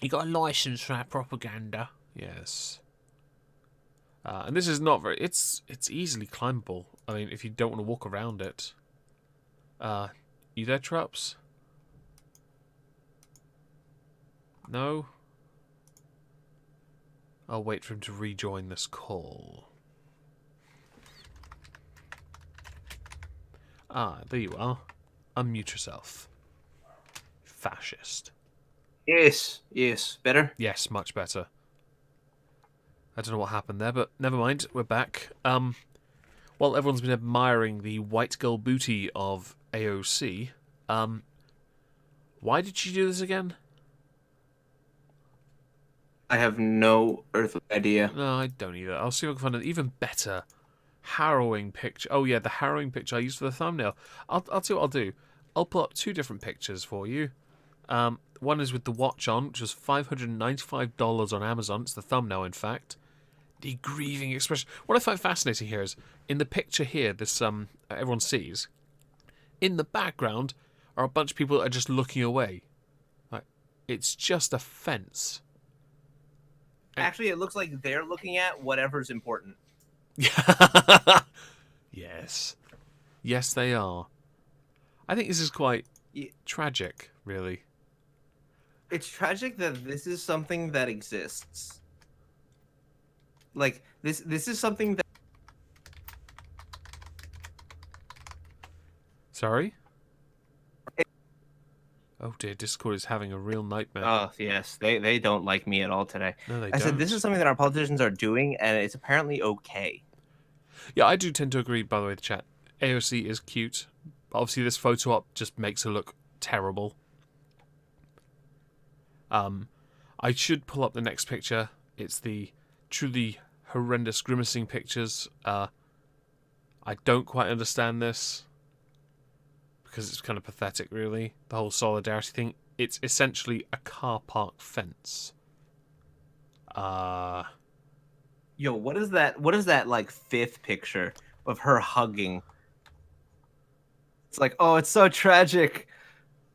got a license for that propaganda? Yes. And this is not very... It's easily climbable. I mean, if you don't want to walk around it. You there, Trups? No? I'll wait for him to rejoin this call. Ah, there you are. Unmute yourself. Fascist. Yes. Better? Yes, much better. I don't know what happened there, but never mind. We're back. Well, everyone's been admiring the white girl booty of AOC. Why did she do this again? I have no earthly idea. No, I don't either. I'll see if I can find an even better harrowing picture. Oh yeah, the harrowing picture I used for the thumbnail. I'll tell you what I'll do. I'll pull up two different pictures for you. One is with the watch on, which was $595 on Amazon. It's the thumbnail, in fact. The Grieving Express. What I find fascinating here is, in the picture here, this everyone sees, in the background are a bunch of people that are just looking away. Like, it's just a fence. Actually, it looks like they're looking at whatever's important. Yes. Yes, they are. I think this is quite tragic, really. It's tragic that this is something that exists. Like, this is something that... Sorry? Oh dear, Discord is having a real nightmare. Oh, yes. They don't like me at all today. No, they I don't. said this is something that our politicians are doing, and it's apparently okay. Yeah, I do tend to agree, by the way, the chat. AOC is cute. Obviously, this photo op just makes her look terrible. I should pull up the next picture. It's the truly horrendous grimacing pictures. I don't quite understand this, because it's kind of pathetic, really. The whole solidarity thing. It's essentially a car park fence. Yo, what is that? What is that, like, fifth picture of her hugging? It's like, oh, it's so tragic.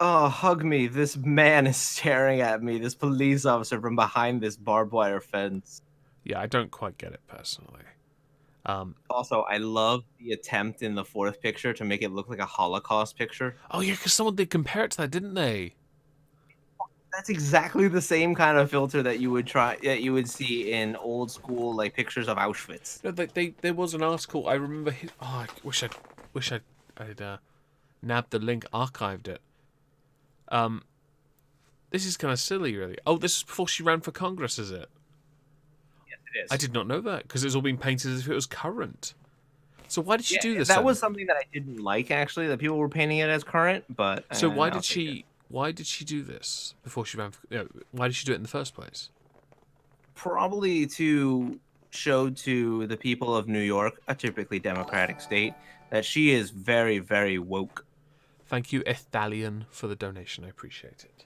Oh, hug me. This man is staring at me. This police officer from behind this barbed wire fence. Yeah, I don't quite get it, personally. Also, I love the attempt in the fourth picture to make it look like a Holocaust picture. Oh, yeah, because someone did compare it to that, didn't they? That's exactly the same kind of filter that you would see in old school, like, pictures of Auschwitz. No, there was an article. I remember. I wish I'd nabbed the link, archived it. This is kind of silly, really. Oh, this is before she ran for Congress, is it? Yes, it is. I did not know that, because it's all been painted as if it was current. So why did she do this? That then? was something that I didn't like, actually, that people were painting it as current. But so why did she? Why did she do this before she ran? Why did she do it in the first place? Probably to show to the people of New York, a typically democratic state, that she is very, very woke. Thank you, Ethalion, for the donation. I appreciate it.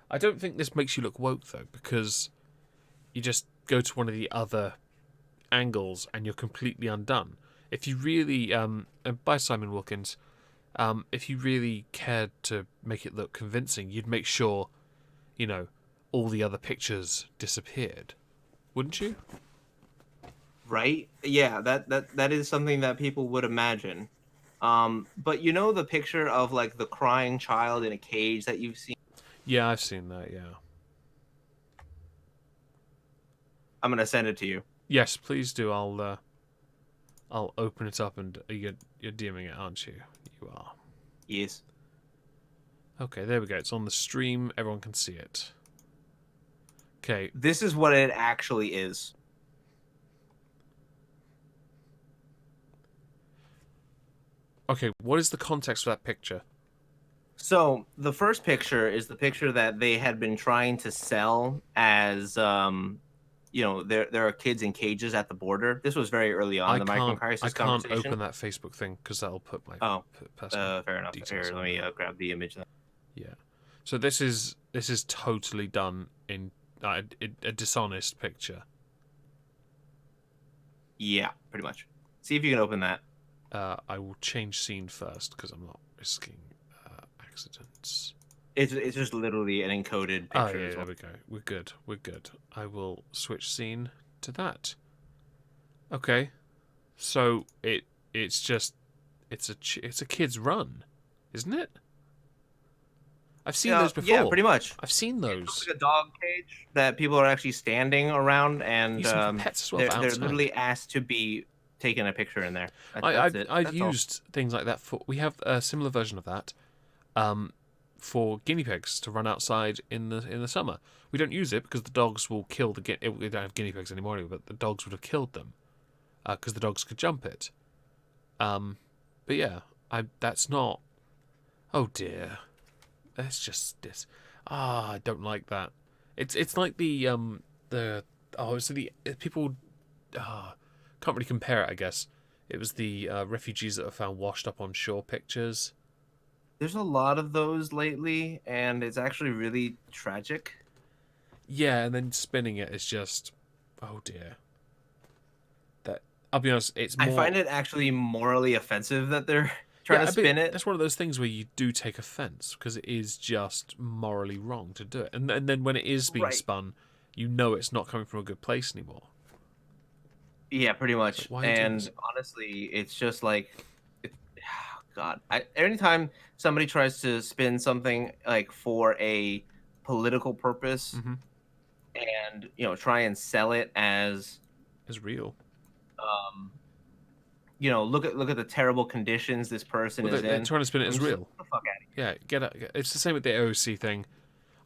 I don't think this makes you look woke, though, because you just go to one of the other angles and you're completely undone. If you really, by Simon Wilkins, if you really cared to make it look convincing, you'd make sure, all the other pictures disappeared, wouldn't you? Right? Yeah, that is something that people would imagine. But you know the picture of like the crying child in a cage that you've seen? Yeah, I've seen that. Yeah. I'm gonna send it to you. Yes, please do. I'll open it up and you're DMing it, aren't you? You are. Yes. Okay, there we go. It's on the stream. Everyone can see it. Okay. This is what it actually is. Okay, what is the context for that picture? So the first picture is the picture that they had been trying to sell as, you know, there are kids in cages at the border. This was very early on in the migrant crisis I can't conversation. open that Facebook thing because that'll put my personal fair enough. details Here, on let me there. grab the image. Then. Yeah. So this is totally done in a dishonest picture. Yeah, pretty much. See if you can open that. I will change scene first because I'm not risking accidents. It's just literally an encoded picture. Oh yeah, as well. there we go. We're good. We're good. I will switch scene to that. Okay. So it's a kid's run, isn't it? I've seen those before. Yeah, pretty much. I've seen those. It's like a dog cage that people are actually standing around, and Use them for pets as well, for they're outside. literally asked to be taken a picture in there. I've used things like that for. We have a similar version of that, for guinea pigs to run outside in the summer. We don't use it because the dogs will kill the. We don't have guinea pigs anymore, anyway, but the dogs would have killed them, because the dogs could jump it. But yeah, that's not. Oh dear, that's just this. I don't like that. It's like the people. Can't really compare it, I guess. It was the refugees that were found washed up on shore pictures. There's a lot of those lately, and it's actually really tragic. Yeah, and then spinning it is just, oh dear. That I'll be honest, it's more... I find it actually morally offensive that they're trying to spin it. That's one of those things where you do take offense because it is just morally wrong to do it, and then when it is being spun, you know it's not coming from a good place anymore. Yeah, pretty much. And Oh, honestly, it's just like, God. Anytime somebody tries to spin something like for a political purpose, and try and sell it as real. Look at the terrible conditions this person is in. They're trying to spin it as real. Get the fuck out of here. Yeah, get out. It's the same with the AOC thing.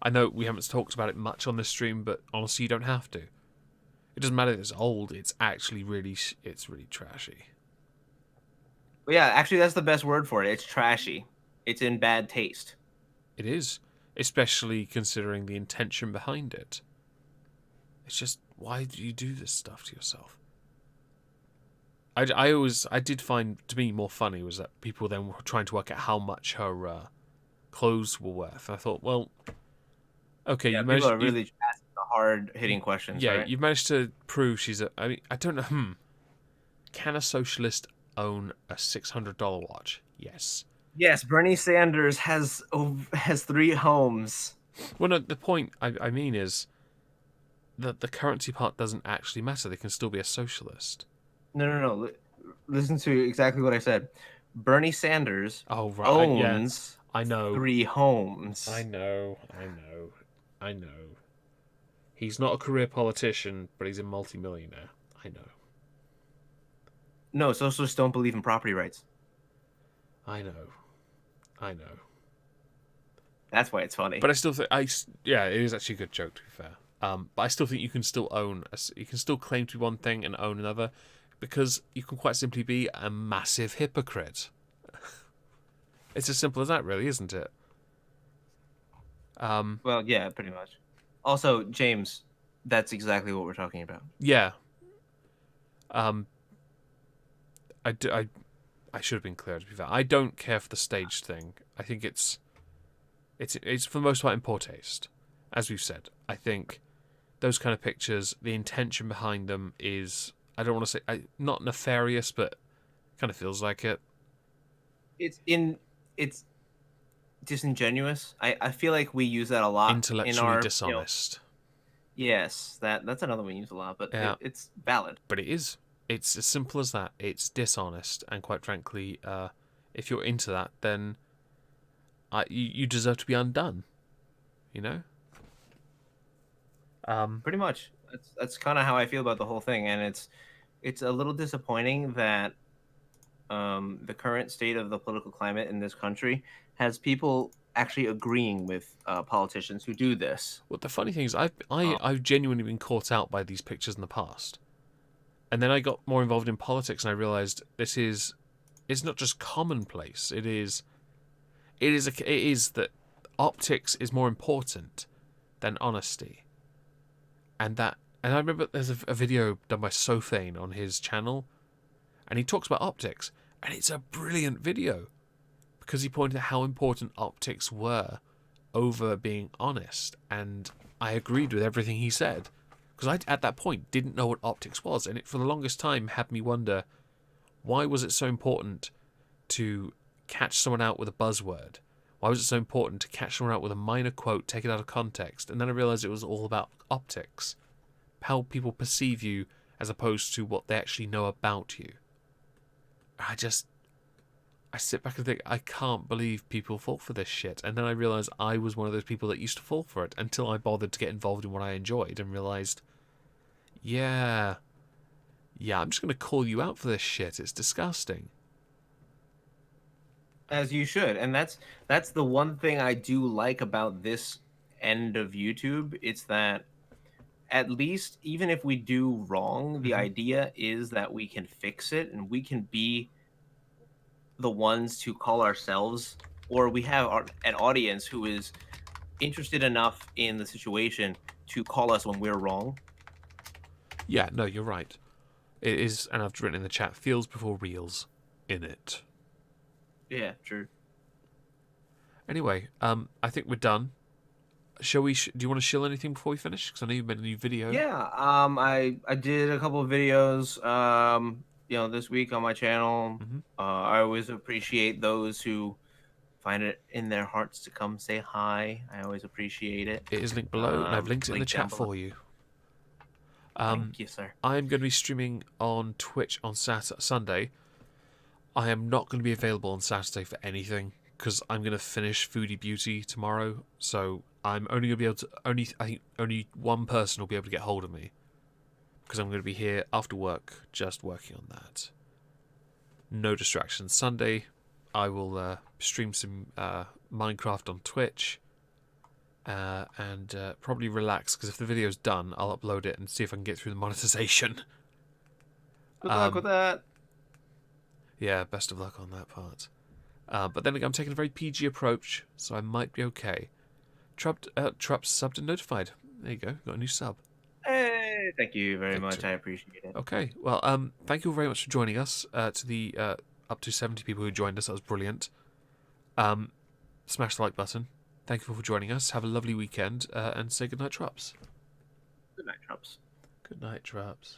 I know we haven't talked about it much on this stream, but honestly, you don't have to. It doesn't matter if it's old. It's actually really trashy. But yeah, actually, that's the best word for it. It's trashy. It's in bad taste. It is, especially considering the intention behind it. It's just, why do you do this stuff to yourself? I did find, to me, more funny was that people then were trying to work out how much her clothes were worth. I thought, well, okay, yeah, people are really asking the hard-hitting questions. Yeah, right? you've managed to prove she's a. I mean, I don't know. Can a socialist own a $600 watch? Yes. Yes, Bernie Sanders has 3 homes. Well, no, the point I mean is that the currency part doesn't actually matter. They can still be a socialist. No. Listen to exactly what I said. Bernie Sanders owns I know 3 homes. I know. He's not a career politician, but he's a multimillionaire. I know. No, socialists don't believe in property rights. I know. That's why it's funny. But I still think it is actually a good joke, to be fair. But I still think you can still you can still claim to be one thing and own another, because you can quite simply be a massive hypocrite. It's as simple as that, really, isn't it? Well, yeah, pretty much. Also, James, that's exactly what we're talking about. Yeah. I should have been clear, to be fair. I don't care for the staged thing. I think it's for the most part in poor taste, as we've said. I think those kind of pictures, the intention behind them is, I don't want to say not nefarious, but kind of feels like it. It's disingenuous. I feel like we use that a lot. Intellectually dishonest. Yes, that's another one we use a lot, but yeah. It's valid. But it is. It's as simple as that. It's dishonest, and quite frankly, if you're into that, then you deserve to be undone. You know. Pretty much. That's kind of how I feel about the whole thing, and it's a little disappointing that the current state of the political climate in this country has people actually agreeing with politicians who do this. Well, the funny thing is, I've genuinely been caught out by these pictures in the past, and then I got more involved in politics, and I realized it's not just commonplace. It is that optics is more important than honesty, and I remember there's a video done by Sophane on his channel, and he talks about optics, and it's a brilliant video because he pointed out how important optics were over being honest, and I agreed with everything he said because I at that point didn't know what optics was, and it for the longest time had me wonder, why was it so important to catch someone out with a buzzword? Why was it so important to catch someone out with a minor quote, take it out of context? And then I realised it was all about optics, how people perceive you as opposed to what they actually know about you. I sit back and think, I can't believe people fall for this shit. And then I realised I was one of those people that used to fall for it until I bothered to get involved in what I enjoyed and realised, yeah, I'm just going to call you out for this shit. It's disgusting. As you should, and that's the one thing I do like about this end of YouTube. It's that at least, even if we do wrong, the idea is that we can fix it and we can be the ones to call ourselves, or we have an audience who is interested enough in the situation to call us when we're wrong. Yeah, no, you're right. It is, and I've written in the chat, feels before reels in it. Yeah, true. Anyway, I think we're done. Shall we? Do you want to shill anything before we finish? Because I know you've made a new video. Yeah, I did a couple of videos, this week on my channel. I always appreciate those who find it in their hearts to come say hi. I always appreciate it. It is linked below, and I've linked it in the chat for you. Thank you, sir. I'm going to be streaming on Twitch on Sunday. I am not going to be available on Saturday for anything because I'm going to finish Foodie Beauty tomorrow. So I'm only going to be able to I think only one person will be able to get hold of me because I'm going to be here after work just working on that. No distractions. Sunday, I will stream some Minecraft on Twitch and probably relax because if the video's done, I'll upload it and see if I can get through the monetization. Good luck with that. Yeah, best of luck on that part. But then again, I'm taking a very PG approach, so I might be okay. Trupp subbed and notified. There you go, got a new sub. Hey, thank you very much. I appreciate it. Okay, well, thank you all very much for joining us. To the up to 70 people who joined us, that was brilliant. Smash the like button. Thank you all for joining us. Have a lovely weekend, and say goodnight, Trupps. Good night, Trupps. Good night, Trupps.